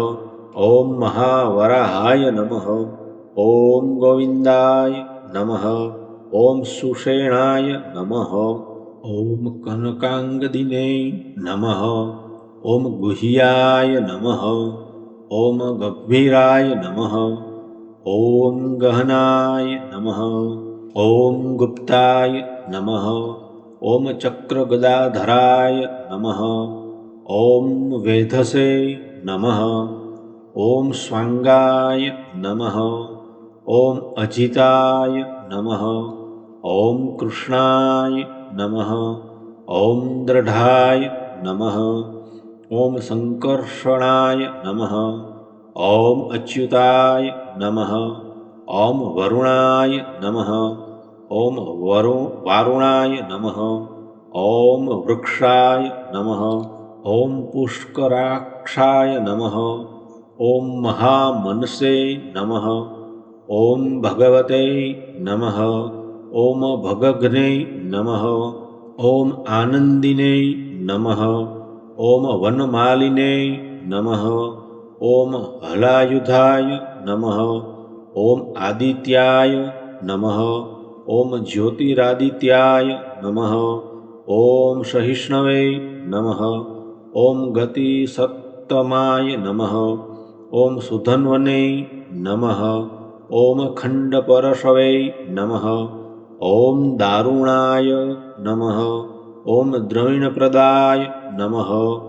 ઓમ મહાવરાહાય નમઃ ઓમ ગોવિંદાય નમઃ ઓમ સુષેણાય નમઃ ઓમ કનકાંગદિને નમઃ ઓમ ગુહ્યાય નમઃ ઓમ ગંભીરાય નમઃ ઓમ ગહનાય નમઃ ઓમ ગુપ્તાય નમઃ ઓમ ચક્રગદાધરાય નમઃ ઓમ વેધસે નમઃ ઓમ સ્વાંગાય નમઃ ઓમ અજિતાય નમઃ ઓમ કૃષ્ણાય નમઃ ઓમ દ્રઢાય નમઃ ઓમ સંકર્ષણાય નમઃ ઓમ અચ્યુતાય નમઃ ઓમ વરુણાય નમઃ ઓમ વારુણાય નમઃ ઓમ વૃક્ષાય નમઃ ઓમ પુષ્કરાક્ષાય નમઃ ઓમ મહામનસે નમઃ ઓમ ભગવતે નમઃ ઓમ ભગઘ્ને નમઃ ઓમ આનંદિને નમઃ ઓમ વનમાલિને નમઃ ઓમ હલાયુધાય નમઃ ઓમ આદિત્યાય નમઃ ઓમ જ્યોતિરાદિત્યાય નમઃ ઓમ સહિષ્ણવે નમઃ ઓમ ગતિસત્તમાય નમઃ ઓમ સુધન્વને નમઃ ઓમ ખંડપરશવે નમઃ ઓમ દારુણાય નમઃ. ઓમ દ્રવિણપ્રદાય નમઃ.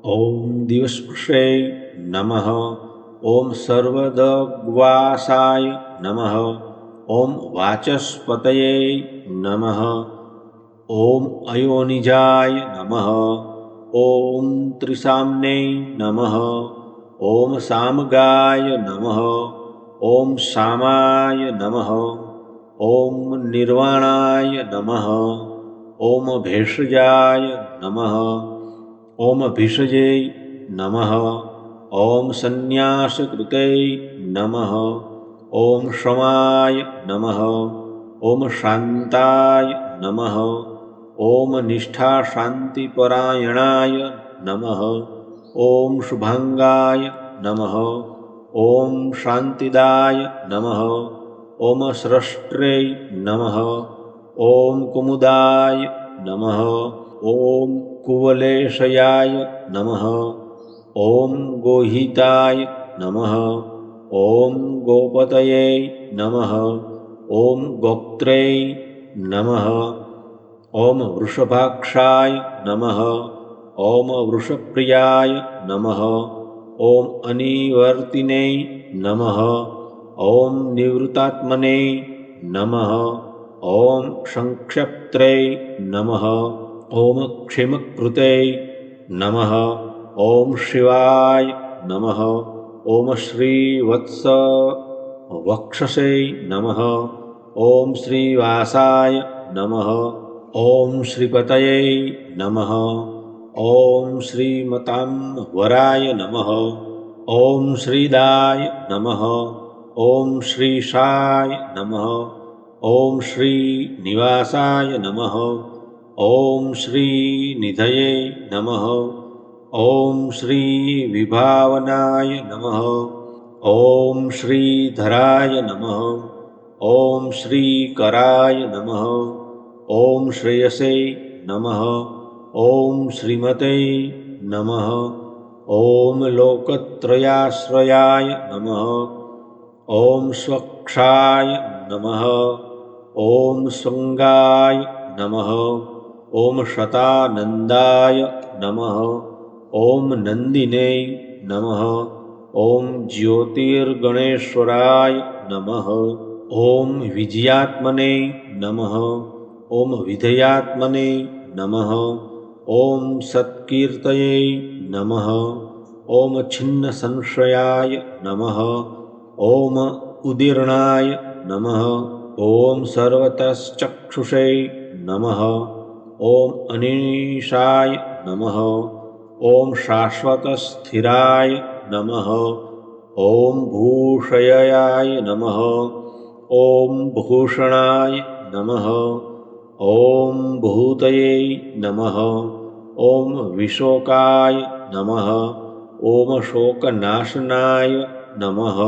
ઓમ દિવસ્પૃશે નમઃ. ઓમ સર્વદગ્વાસાય નમઃ. ઓમ વાચસ્પતયે નમઃ. ઓમ અયોનિજાય નમઃ. ઓમ ત્રિસામ્ને નમઃ. ઓમ સામગાય નમઃ. ઓમ સામાય નમઃ. ઓમ નિર્વાણાય નમઃ. ઓમ ભેષજાય નમઃ. ઓમ ભીષજે નમઃ. ઓમ સંન્યાસકૃતે નમઃ. ઓમ ક્ષમાય નમઃ. ઓમ શાંતાય નમઃ. ઓમ નિષ્ઠાશાંતિપરાયણાય નમઃ. ઓમ શુભાંગાય નમઃ. ઓમ શાંતિદાય નમઃ. ઓમ સ્રષ્ટ્રે નમઃ. ઓમ કુમુદાય નમઃ. ઓમ કુવલેશયાય નમઃ. ઓમ ગોહિતાય નમઃ. ઓમ ગોપતયે નમઃ. ઓમ ગોપ્ત્રે નમઃ. ઓમ વૃષભાક્ષાય નમઃ. ઓમ વૃષપ્રિયાય નમઃ. ઓમ અનિવર્તિને નમઃ. ઓમ નિવૃતાત્મને નમઃ. ઓમ સંક્ષપ્ત્રે નમઃ. ઓમ ક્ષેમકૃતે નમઃ. ઓમ શિવાય નમઃ. ઓમ શ્રીવત્સ વક્ષસે નમઃ. ઓમ શ્રીવાસાય નમઃ. ઓમ શ્રીપતયે નમઃ. ઓમ શ્રીમતાં વરાય નમઃ. ઓમ શ્રીદાય નમઃ. ઓમ શ્રીશાય નમઃ. ઓમ શ્રીનિવાસાય નમઃ. ઓમ શ્રીનિધયે નમઃ. ઓમ શ્રીવિભાવનાય નમઃ. ઓમ શ્રીધરાય નમઃ. ઓમ શ્રીકરાય નમઃ. ઓમ શ્રેયસે નમઃ. ઓમ શ્રીમતે નમઃ. ઓમ લોકત્રયાશ્રયાય નમઃ. ઓમ સ્વક્ષાય નમઃ. ઓમ સ્વંગાય નમઃ. ઓમ શતાનંદાય નમઃ. ઓમ નંદિને નમઃ. ઓમ જ્યોતિર્ગણેશ્વરાય નમઃ. ઓમ વિજયાત્મને નમઃ. ઓમ વિધયાત્મને નમઃ. ઓમ સત્કીર્તયે નમઃ. ઓમ છિન્ન સંશયાય નમઃ. ઓમ ઉદીર્ણાય નમઃ. ઓમ સર્વતશ્ચક્ષુષે નમઃ. ઓમ અનિશાય નમઃ. ઓમ શાશ્વતસ્થિરાય નમઃ. ઓમ ભૂષયાય નમઃ. ઓમ ભૂષણાય નમઃ. ઓમ ભૂતયે નમઃ. ઓમ વિશોકાય નમઃ. ઓમ શોકનાશનાય નમઃ.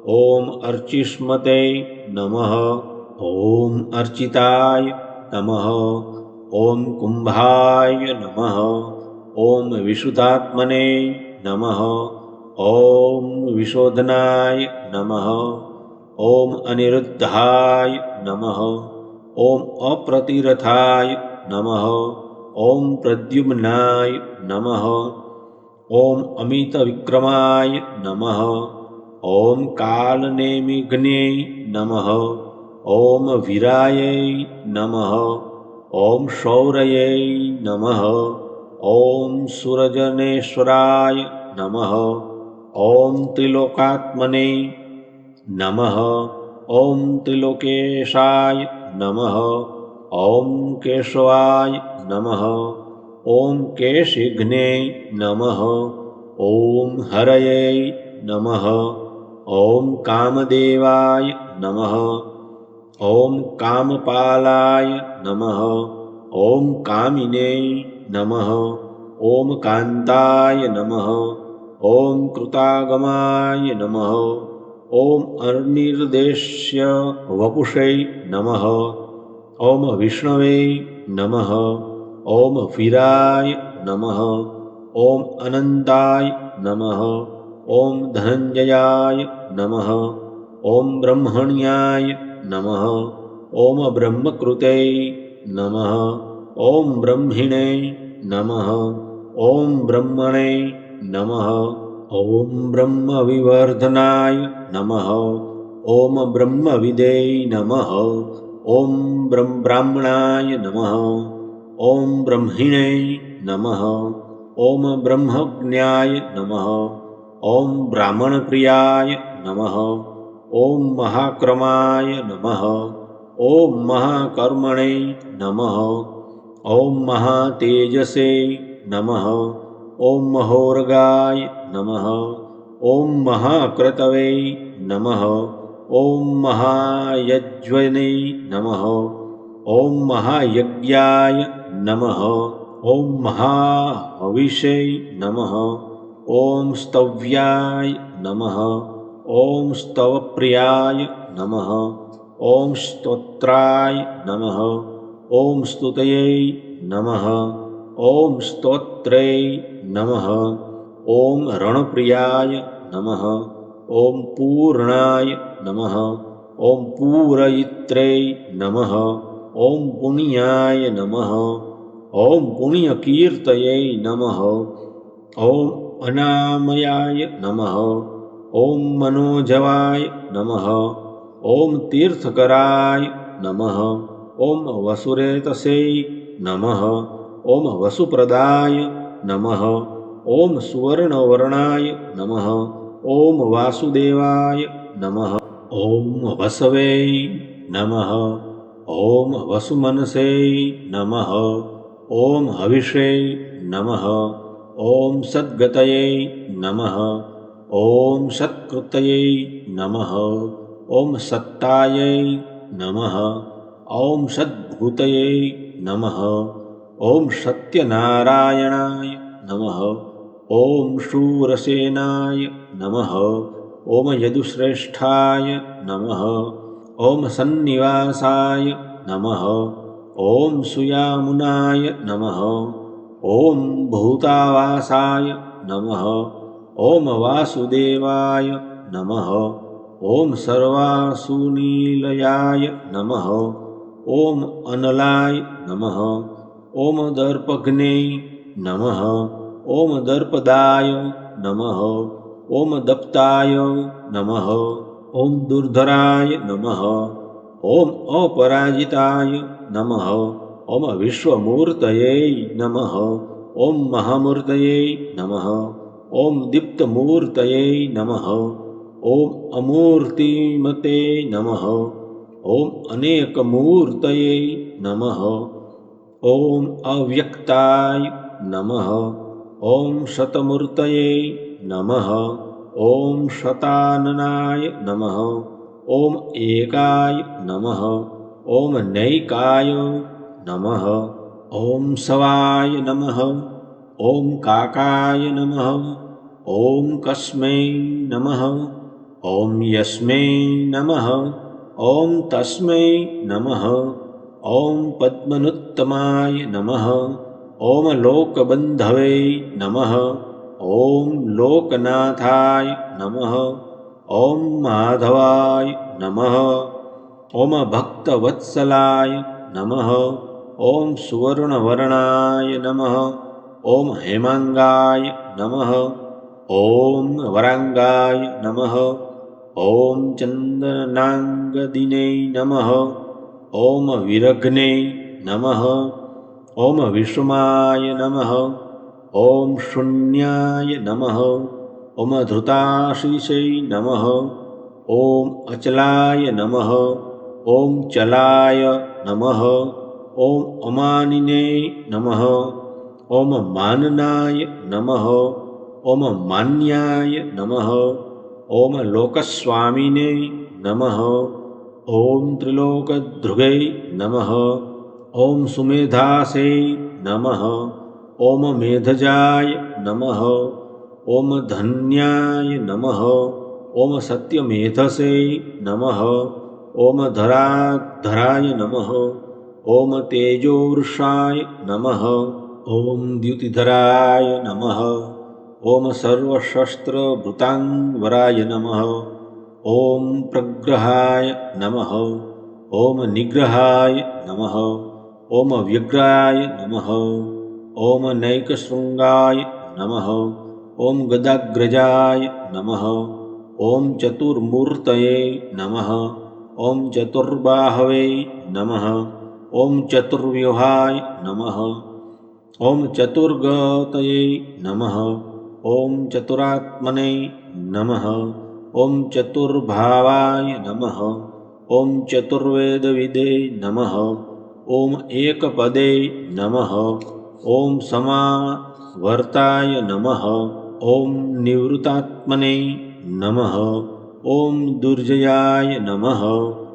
ઓમ અર્ચિષ્મતે નમઃ. ઓમ અર્ચિતાય નમઃ. ઓમ કુંભાય નમઃ. ઓમ વિશુદ્ધાત્મને નમઃ. ઓમ વિશોધનાય નમઃ. ઓમ અનિરુદ્ધાય નમઃ. ઓમ અપ્રતિરથાય નમઃ. ઓમ પ્રદ્યુમ્નાય નમઃ. ઓમ અમિતવિક્રમાય નમઃ. ઓમ કાલનેમિઘ્ને નમઃ. ઓમ વીરાય નમઃ. ઓમ શૌરયે નમઃ. ઓમ સુરજનેશ્વરાય નમઃ. ઓમ ત્રિલોકાત્મને નમઃ. ઓમ ત્રિલોકેશાય નમઃ. ઓમ કેશવાય નમઃ. ઓમ કેશિઘ્ને નમઃ. ઓમ હરયે નમઃ. ઓમ કામદેવાય નમઃ. ઓમ કામપાલાય નમઃ. ઓમ કામિને નમઃ. ઓમ કાંતાય નમઃ. ઓમ કૃતાગમાય નમઃ. ઓમ અનિર્દેશ્ય વપુષે નમઃ. ઓમ વિષ્ણવે નમઃ. ઓમ વીરાય નમઃ. ઓમ અનંતાય નમઃ. ઓમ ધનંજયાય નમઃ. ઓમ બ્રહ્મણ્યાય નમઃ. ઓમ બ્રહ્મકૃતે નમઃ ઓમ બ્રહ્મિણે નમઃ ઓમ બ્રહ્મણે નમઃ ઓમ બ્રહ્મ વિવર્ધનાય નમઃ ઓમ બ્રહ્મવિદે નમઃ ઓમ બ્રાહ્મણાય નમઃ ઓમ બ્રહ્મિણે નમઃ ઓમ બ્રહ્મજ્ઞાય નમઃ ઓમ બ્રાહ્મણપ્રિયાય નમઃ ઓમ મહાક્રમાય નમઃ ઓમ મહાકર્મણે નમઃ ઓમ મહાતેજસે નમઃ ઓમ મહોરગાય નમઃ ઓમ મહાક્રતવે નમઃ ઓમ મહાયજ્વને નમઃ ઓમ મહાયજ્ઞાય નમઃ ઓમ મહાહવિષે નમઃ ઓમ સ્તવ્યાય નમઃ ઓમ સ્તવપ્રિયાય નમઃ ઓમ સ્તોત્રાય નમઃ ઓમ સ્તુતયે નમઃ ઓમ સ્તોત્રે નમઃ ઓમ રણપ્રિયાય નમઃ ઓમ પૂર્ણાય નમઃ ઓમ પૂરયિત્રે નમઃ ઓમ પુણ્યાય નમઃ ઓમ પુણ્યકીર્તયે નમઃ ઓમ અનામયાય નમઃ ઓમ મનોજવાય નમઃ ઓમ તીર્થકરાય નમઃ ઓમ વસુરેતસે નમઃ ઓમ વસુપ્રદાય નમઃ ઓમ સુવર્ણવર્ણાય નમઃ ઓમ વાસુદેવાય નમઃ ઓમ વસવે નમઃ ઓમ વસુમનસે નમઃ ઓમ હવિષે નમઃ ઓમ સદ્ગતયે નમઃ ઓમ સત્કૃતયે નમઃ ઓમ સત્તાયે નમઃ ઓમ સદ્ભૂતયે નમઃ ઓમ સત્યનારાયણાય નમઃ ઓમ શૂરસેનાય નમઃ ઓમ યદુશ્રેષ્ઠાય નમઃ ઓમ સન્નિવાસાય નમઃ ઓમ સુયામુનાય નમઃ ઓમ ભૂતાવાસાય નમઃ ઓમ વાસુદેવાય નમઃ ઓમ સર્વાસુનિલયાય નમઃ ઓમ અનલાય નમઃ ઓમ દર્પઘ્ને નમઃ ઓમ દર્પદાય નમઃ ઓમ દપ્તાય નમઃ ઓમ દુર્ધરાય નમઃ ઓમ અપરાજિતાય નમઃ ઓમ વિશ્વમૂર્તયે નમઃ ઓમ મહામૂર્તયે નમઃ ઓમ દીપ્તમૂર્તયે નમઃ ઓમ અમૂર્તિમતે નમઃ ઓમ અનેકમૂર્તયે નમઃ ઓમ અવ્યક્તાય નમઃ ઓમ શતમૂર્તયે નમઃ ઓમ શતાનનાય નમઃ ઓમ એકાય નમઃ ઓમ નૈકાય નમઃ ઓમ સવાય નમઃ ઓમ કાકાય નમઃ ઓમ કસ્મૈ નમઃ ઓમ યસ્મૈ નમઃ ઓમ તસ્મૈ નમઃ ઓમ પદ્મનુત્તમાય નમઃ ઓમ લોકબંધવે નમઃ ઓમ લોકનાથાય નમઃ ઓમ માધવાય નમઃ ઓમ ભક્તવત્સલાય નમઃ ઓમ સુવર્ણવર્ણાય નમઃ ઓમ હેમાંગાય નમઃ ઓમ વરાંગાય નમઃ ઓમ ચંદનાંગદિને નમઃ ઓમ વિરઘ્ને નમઃ ઓમ વિષુમાય નમઃ ઓમ શૂન્યાય નમઃ ઓમ ધૃતાશીષે નમઃ ઓમ અચલાય નમઃ ઓમ ચલાય નમઃ ઓમ અમાનિને નમઃ ઓમ માનનાય નમઃ ઓમ માન્યાય નમઃ ઓમ લોકસ્વામિને નમઃ ઓમ ત્રિલોકધ્રુવે નમઃ ઓમ સુમેધાસે નમઃ ઓમ મેધજાય નમઃ ઓમ ધન્યાય નમઃ ઓમ સત્યમેધસે નમઃ ઓમ ધરાધરાય નમઃ ઓમ તેજોવૃષાય નમઃ ઓમ દ્યુતિધરાય નમઃ ઓમ સર્વશસ્ત્રભૃતાંગવરાય નમઃ ઓમ પ્રગ્રહાય નમઃ ઓમ નિગ્રહાય નમઃ ઓમ વ્યગ્રાય નમઃ ઓમ નૈકશૃંગાય નમઃ ઓમ ગદાગ્રજાય નમઃ ઓમ ચતુર્મૂર્તયે નમઃ ઓમ ચતુર્બાહવે નમઃ ઓમ ચતુર્વ્યુહાય નમઃ ઓમ ચતુર્ગતયે નમઃ ઓમ ચતુરાત્મને નમઃ ઓમ ચતુર્ભાવાય નમઃ ઓમ ચતુર્વેદવિદે નમઃ ઓમ એકપદે નમઃ ઓમ સમાવર્તાય નમઃ ઓમ નિવૃત્તાત્મને નમઃ ઓમ દુર્જયાય નમઃ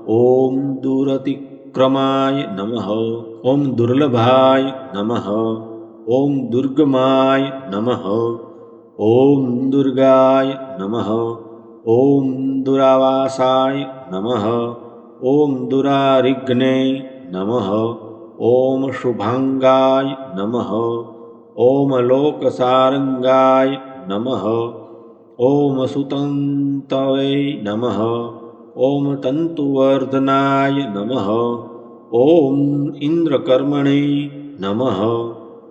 ઓમ દુરતિક્રમાય નમઃ ઓમ દુર્લભાય નમઃ ઓમ દુર્ગમાય નમઃ ઓમ દુર્ગાય નમઃ ઓમ દુરાવાસાય નમઃ ઓમ દુરારિઘ્ને નમઃ ઓમ શુભાંગાય નમઃ ઓમ લોકસારંગાય નમઃ ઓમ સુતંતવે નમઃ ઓમ તંતુવર્ધનાય નમઃ ઓમ ઇન્દ્રકર્મણે નમઃ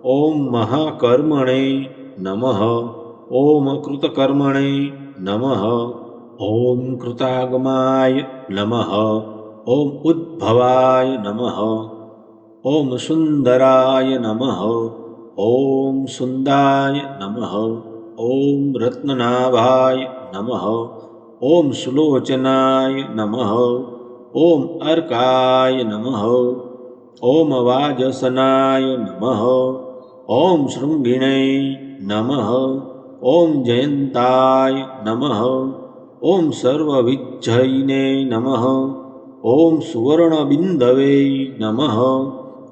ઓમ મહાકર્મણે નમઃ ઓમ કૃતકર્મણે નમઃ ઓમ કૃતાગમાય નમઃ ઓમ ઉદ્ભવાય નમઃ ઓમ સુંદરાય નમઃ ઓમ સુંદાય નમઃ ઓમ રત્નનાભાય નમઃ ઓમ સુલોચનાય નમઃ ઓમ અર્કાય નમઃ ઓમ વાજસનાય નમઃ ઓમ શૃંગિણે નમઃ ઓમ જયંતાય નમઃ ઓમ સર્વવિજ્જયિને નમઃ ઓમ સુવર્ણબિંદવે નમઃ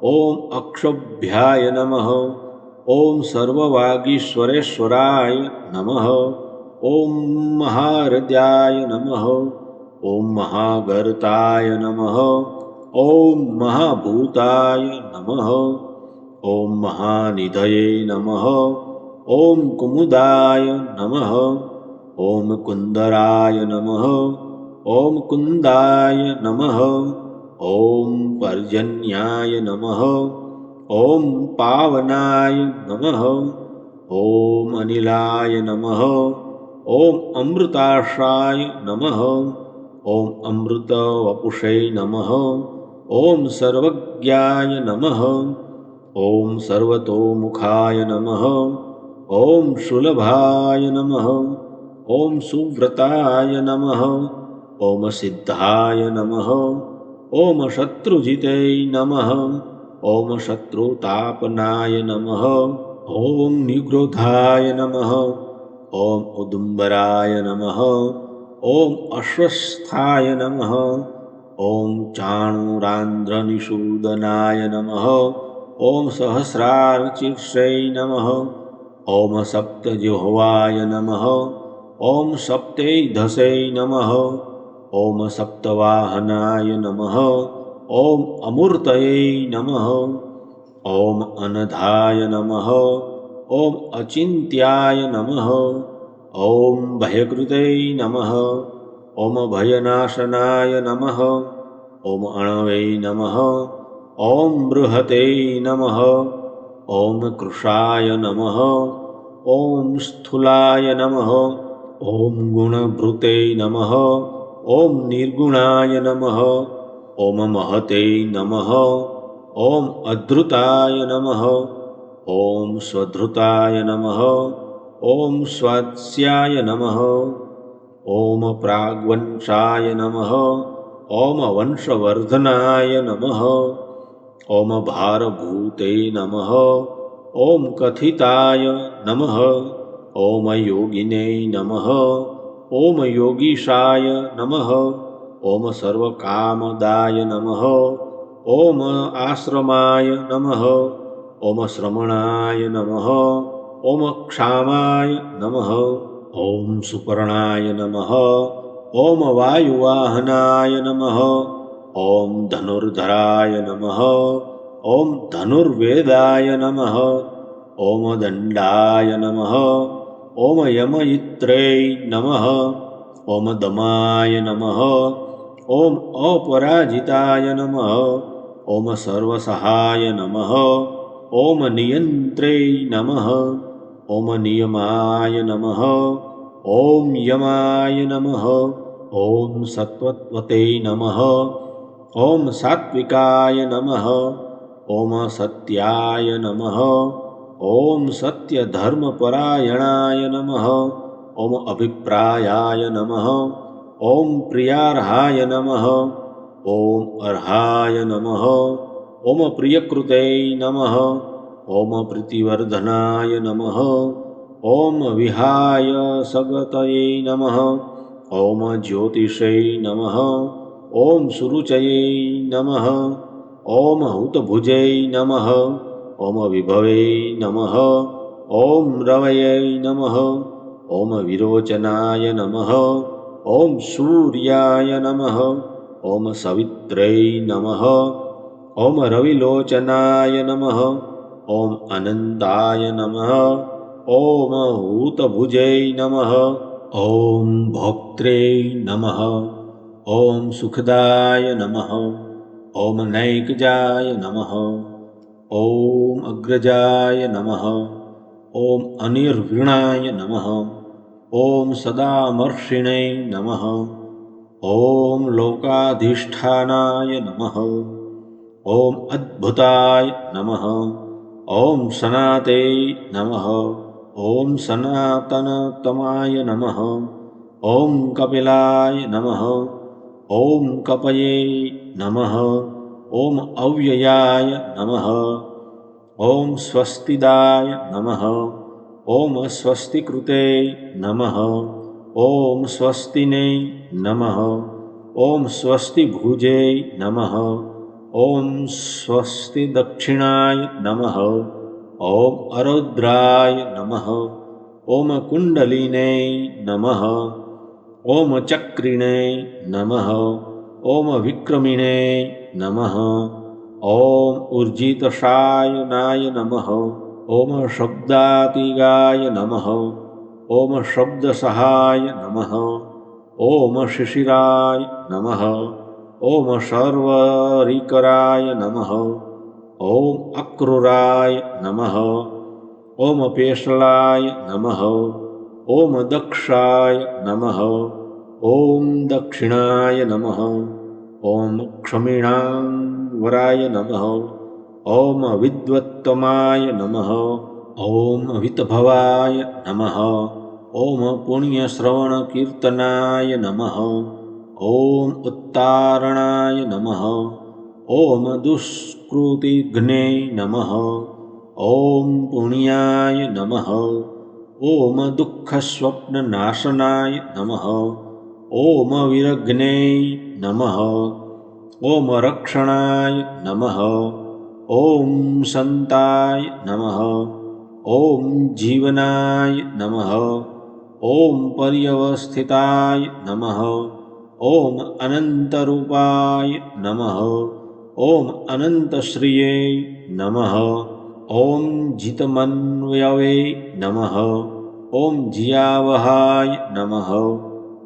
ઓમ અક્ષભ્યાય નમઃ ઓમ સર્વવાગીશ્વરેશ્વરાય નમઃ ઓમ મહાહૃદયાય નમઃ ઓમ મહાગર્તાય નમઃ ઓમ મહાભૂતાય નમઃ ઓમ મહાનિધયે નમઃ ઓમ કુમુદાય નમઃ ઓમ કુંદરાય નમઃ ઓમ કુંદાય નમઃ ઓમ પર્જન્યાય નમઃ ઓમ પાવનાય નમઃ ઓમ અનિલાય નમઃ ઓમ અમૃતાશાય નમઃ ઓમ અમૃતવપુષે નમઃ ઓમ સર્વજ્ઞાય નમઃ ઓમ સર્વતોમુખાય નમઃ ઓમ શુલભાય નમઃ ઓમ સુવ્રતાય નમઃ ઓમ સિદ્ધાય નમઃ ઓમ શત્રુજિતે નમઃ ઓમ શત્રુતાપનાય નમઃ ઓમ નિગ્રોધાય નમઃ ઓમ ઉદુમ્બરાય નમઃ ઓમ અશ્વસ્થાય નમઃ ઓમ ચાણુરાંધ્રનિષૂદનાય નમઃ ઓમ સહસ્રાર્ચિષે નમઃ ઓમ સપ્તજિહ્વાય નમઃ ઓમ સપ્તૈધસે નમઃ ઓમ સપ્તવાહનાય નમઃ ઓમ અમૂર્તયે નમઃ ઓમ અનધાય નમઃ ઓમ અચિંત્યાય નમઃ ઓમ ભયકૃતે નમઃ ઓમ ભયનાશનાય નમઃ ઓમ અણવે નમઃ ઓમ બૃહતે નમઃ ઓમ કૃશાય નમઃ ઓમ સ્થૂલાય નમઃ ઓમ ગુણભૃતે નમઃ ઓમ નિર્ગુણાય નમઃ ઓમ મહતે નમઃ ઓમ અધૃતાય નમઃ ઓમ સ્વધૃતાય નમઃ ઓમ સ્વાસ્યાય નમઃ ઓમ પ્રાગ્વંશાય નમઃ ઓમ વંશવર્ધનાય નમઃ ઓમ ભારભૂતે નમઃ ઓમ કથિતાય નમઃ ઓમ યોગિને નમઃ ઓમ યોગીશાય નમઃ ઓમ સર્વકામદાય નમઃ ઓમ આશ્રમાય નમઃ ઓમ શ્રમણાય નમઃ ઓમ ક્ષામાય નમઃ ઓમ સુપર્ણાય નમઃ ઓમ વાયુવાહનાય નમઃ ઓમ ધનુર્ધરાય નમઃ ઓમ ધનુર્વેદાય નમઃ ઓમ દંડાય નમઃ ઓમ યમયિત્રે નમઃ ઓમ દમાય નમઃ ઓમ અપરાજિતાય નમઃ. ઓમ સર્વસહાય નમઃ. ઓમ નિયંત્રે નમઃ. ઓમ નિયમાય નમઃ. ઓમ યમાય નમઃ. ઓમ સત્વત્વતે નમઃ. ઓમ સાત્વિકાય નમઃ. ઓમ સત્યાય નમઃ. ઓમ સત્યધર્મપરાયણાય નમઃ. ઓમ અભિપ્રાયાય નમઃ. ઓમ પ્રિયાર્હાય નમઃ. ઓમ અર્હાય નમઃ. ઓમ પ્રિયકૃતે નમઃ. ઓમ પ્રીતિવર્ધનાય નમઃ. ઓમ વિહાય સગતયે નમઃ. ઓમ જ્યોતિષે નમઃ. ઓમ સુરુચયે નમઃ. ઓમ હુતભુજે નમઃ. ઓમ વિભવે નમઃ. ઓમ રવયે નમઃ. ઓમ વિરોચનાય નમઃ. ઓમ સૂર્યાય નમઃ. ઓમ સવિત્રે નમઃ. ઓમ રવિલોચનાય નમઃ. ઓમ અનંતાય નમઃ. ઓમ હુતભુજે નમઃ. ઓમ ભોક્ત્રે નમઃ. ઓમ સુખદાય નમઃ. ઓમ નૈકજાય નમઃ. ઓમ અગ્રજાય નમઃ. ઓમ અનિર્વૃણાય નમઃ. ઓમ સદામર્ષિણે નમઃ. ઓમ લોકાધિષ્ઠાનાય નમઃ. ઓમ અદ્ભુતાય નમઃ. ઓમ સનાતે નમઃ. ઓમ સનાતનતમાય નમઃ. ઓમ કપિલાય નમઃ. ઓમ કપયે નમઃ. ઓમ અવ્યયાય નમઃ. ઓમ સ્વસ્તિદાય નમઃ. ઓમ સ્વસ્તિકૃતે નમઃ. ઓમ સ્વસ્તિને નમઃ. ઓમ સ્વસ્તિભુજે નમઃ. ઓમ સ્વસ્તિદક્ષિણાય નમઃ. ઓમ અરૌદ્રાય નમઃ. ઓમ કુંડલિને નમઃ. ઓમ ચક્રિણે નમઃ. ઓમ વિક્રમિણે નમઃ. ઓમ ઉર્જિતશાયનાય નમઃ. ઓમ શબ્દાતિગાય નમઃ. ઓમ શબ્દસહાય નમઃ. ઓમ શિશિરાય નમઃ. ઓમ સર્વરીકરાય નમઃ. ઓમ અક્રૂરાય નમઃ. ઓમ પેશલાય નમઃ. ઓમ દક્ષાય નમઃ. ઓમ દક્ષિણાય નમઃ. ઓમ ક્ષમિણાંવરાય નમઃ. ઓમ વિદ્વત્તમાય નમઃ. ઓમ વિતભવાય નમઃ. ઓમ પુણ્યશ્રવણકીર્તનાય નમઃ. ઓમ ઉત્તારણાય નમઃ. ઓમ દુષ્કૃતિઘ્ને નમઃ. ઓમ પુણ્યાય નમઃ. ઓમ દુઃખસ્વપ્નનાશનાય નમઃ. ઓમ વિરઘ્ને નમઃ. ઓમ રક્ષણાય નમઃ. ઓમ સંતાય નમઃ. ઓમ જીવનાય નમઃ. ઓમ પર્યવસ્થિતાય નમઃ. ઓમ અનંતરૂપાય નમઃ. ઓમ અનંતશ્રિયે નમઃ. ઓમ જીતમન્વયવે નમઃ. ઓમ જિયાવહાય નમઃ.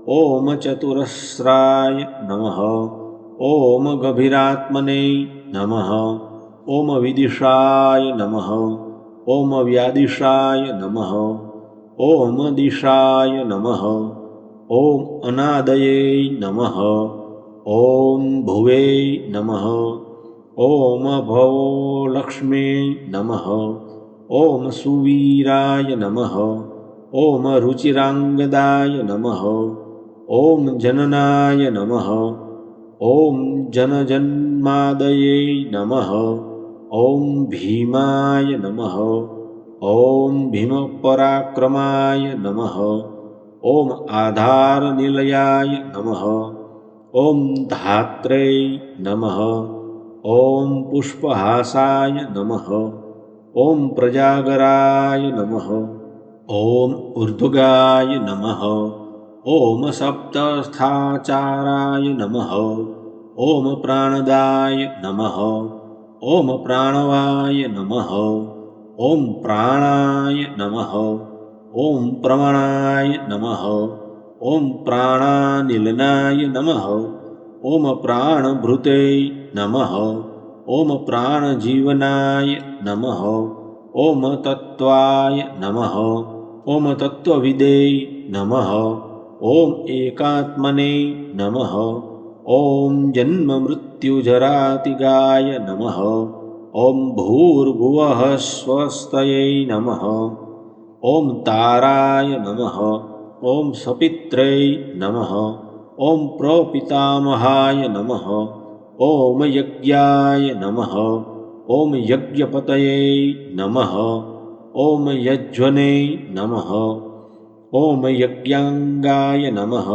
ઓમ ચતુરસ્રાય નમઃ. ઓમ ગભીરાત્મને નમઃ. ઓમ વિદિશાય નમઃ. ઓમ વ્યાદિશાય નમઃ. ઓમ દિશાય નમઃ. ઓમ અનાદયે નમઃ. ઓમ ભુવે નમઃ. ઓમ ભવલક્ષ્મી નમઃ. ઓમ સુવીરાય નમઃ. ઓમ રુચિરાંગદાય નમઃ. ઓમ જનનાય નમઃ. ઓમ જનજન્માદયે નમઃ. ઓમ ભીમાય નમઃ. ઓમ ભીમપરાક્રમાય નમઃ. ઓમ આધારનિલયાય નમઃ. ઓમ ધાત્રે નમઃ. ઓમ પુષ્પહાસાય નમઃ. ઓમ પ્રજાગરાય નમઃ. ઓમ ઉર્ધ્વગાય નમઃ. ઓમ સપ્તસ્થાચારાય નમઃ. ઓમ પ્રાણદાય નમઃ. ઓમ પ્રાણવાય નમઃ. ઓમ પ્રાણાય નમઃ. ઓમ પ્રમાણાય નમઃ. ઓમ પ્રાણાનિલનાય નમઃ. ઓમ પ્રાણભૃતે નમઃ ઓમ પ્રાણજીવનાય નમઃ ઓમ તત્વાય નમઃ ઓમ તત્વવિદે નમઃ ઓમ એકાત્મને નમઃ ઓમ જન્મમૃત્યુજરાતિગાય નમઃ ઓમ ભૂર્ભુવઃ સ્વસ્તયે નમઃ ઓમ તારાય નમઃ ઓમ સપિત્રે નમઃ ઓમ પ્રપિતામહાય નમઃ ઓમ યજ્ઞાય નમઃ ઓમ યજ્ઞપતયે નમઃ ઓમ યજ્વને નમઃ ઓમ યજ્ઞાંગાય નમઃ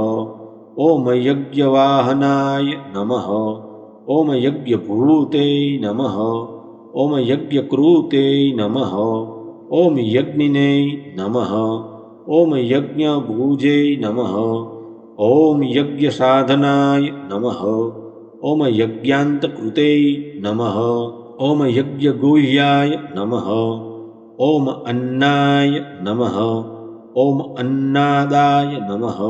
ઓમ યજ્ઞવાહનાય નમઃ ઓમ યજ્ઞભૂતે નમઃ ઓમ યજ્ઞકૃતે નમઃ ઓમ યજ્ઞિને નમઃ ઓમ યજ્ઞભુજે નમઃ ઓમ યજ્ઞસાધનાય નમઃ ઓમ યજ્ઞાંતકૃતે નમઃ ઓમ યજ્ઞગુહ્યાય નમઃ ઓમ અન્નાય નમઃ ઓમ અન્નાદાય નમઃ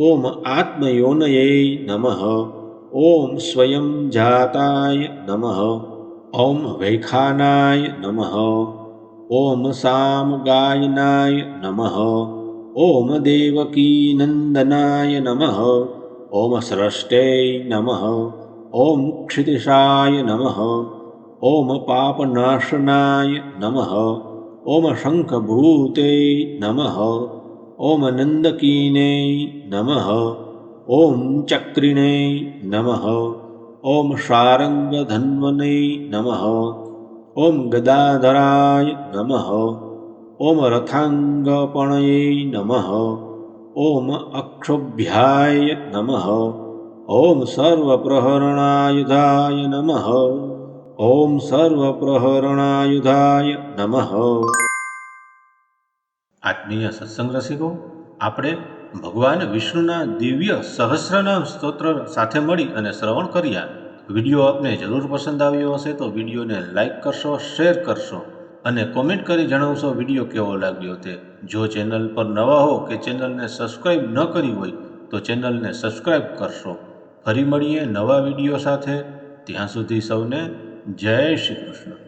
ઓમ આત્મયોનયે નમઃ ઓમ સ્વયં જાતાય નમઃ ઓમ વૈખાનાય નમઃ ઓમ સામગાયનાય નમઃ ઓમ દેવકીનંદનાય નમઃ ઓમ સ્રષ્ટે નમઃ ઓમ ક્ષિતિશાય નમઃ ઓમ પાપનાશનાય નમઃ ઓમ શંખભૂતે નમઃ ઓમ નંદકીને નમઃ ઓમ ચક્રિણે નમઃ ઓમ શારંગધન્વને નમઃ ઓમ ગદાધરાય નમઃ ઓમ રથાંગપણયે નમઃ ઓમ અક્ષોભ્યાય નમઃ ઓમ સર્વપ્રહરણાયુધાય નમઃ ઓમ સર્વપ્રહરણાયુધાય નમઃ. આત્મીય સત્સંગ રસિકો, આપણે ભગવાન વિષ્ણુના દિવ્ય સહસ્રનામ સ્તોત્ર સાથે મળી અને શ્રવણ કર્યા. વિડીયો આપને જરૂર પસંદ આવ્યો હશે તો વિડીયોને લાઈક કરશો, શેર કરશો અને કોમેન્ટ કરી જણાવશો વિડીયો કેવો લાગ્યો તે. જો ચેનલ પર નવા હો કે ચેનલને સબસ્ક્રાઈબ ન કરી હોય તો ચેનલને સબસ્ક્રાઈબ કરશો. ફરી મળીએ નવા વિડીયો સાથે. ત્યાં સુધી સૌને જય શ્રી કૃષ્ણ.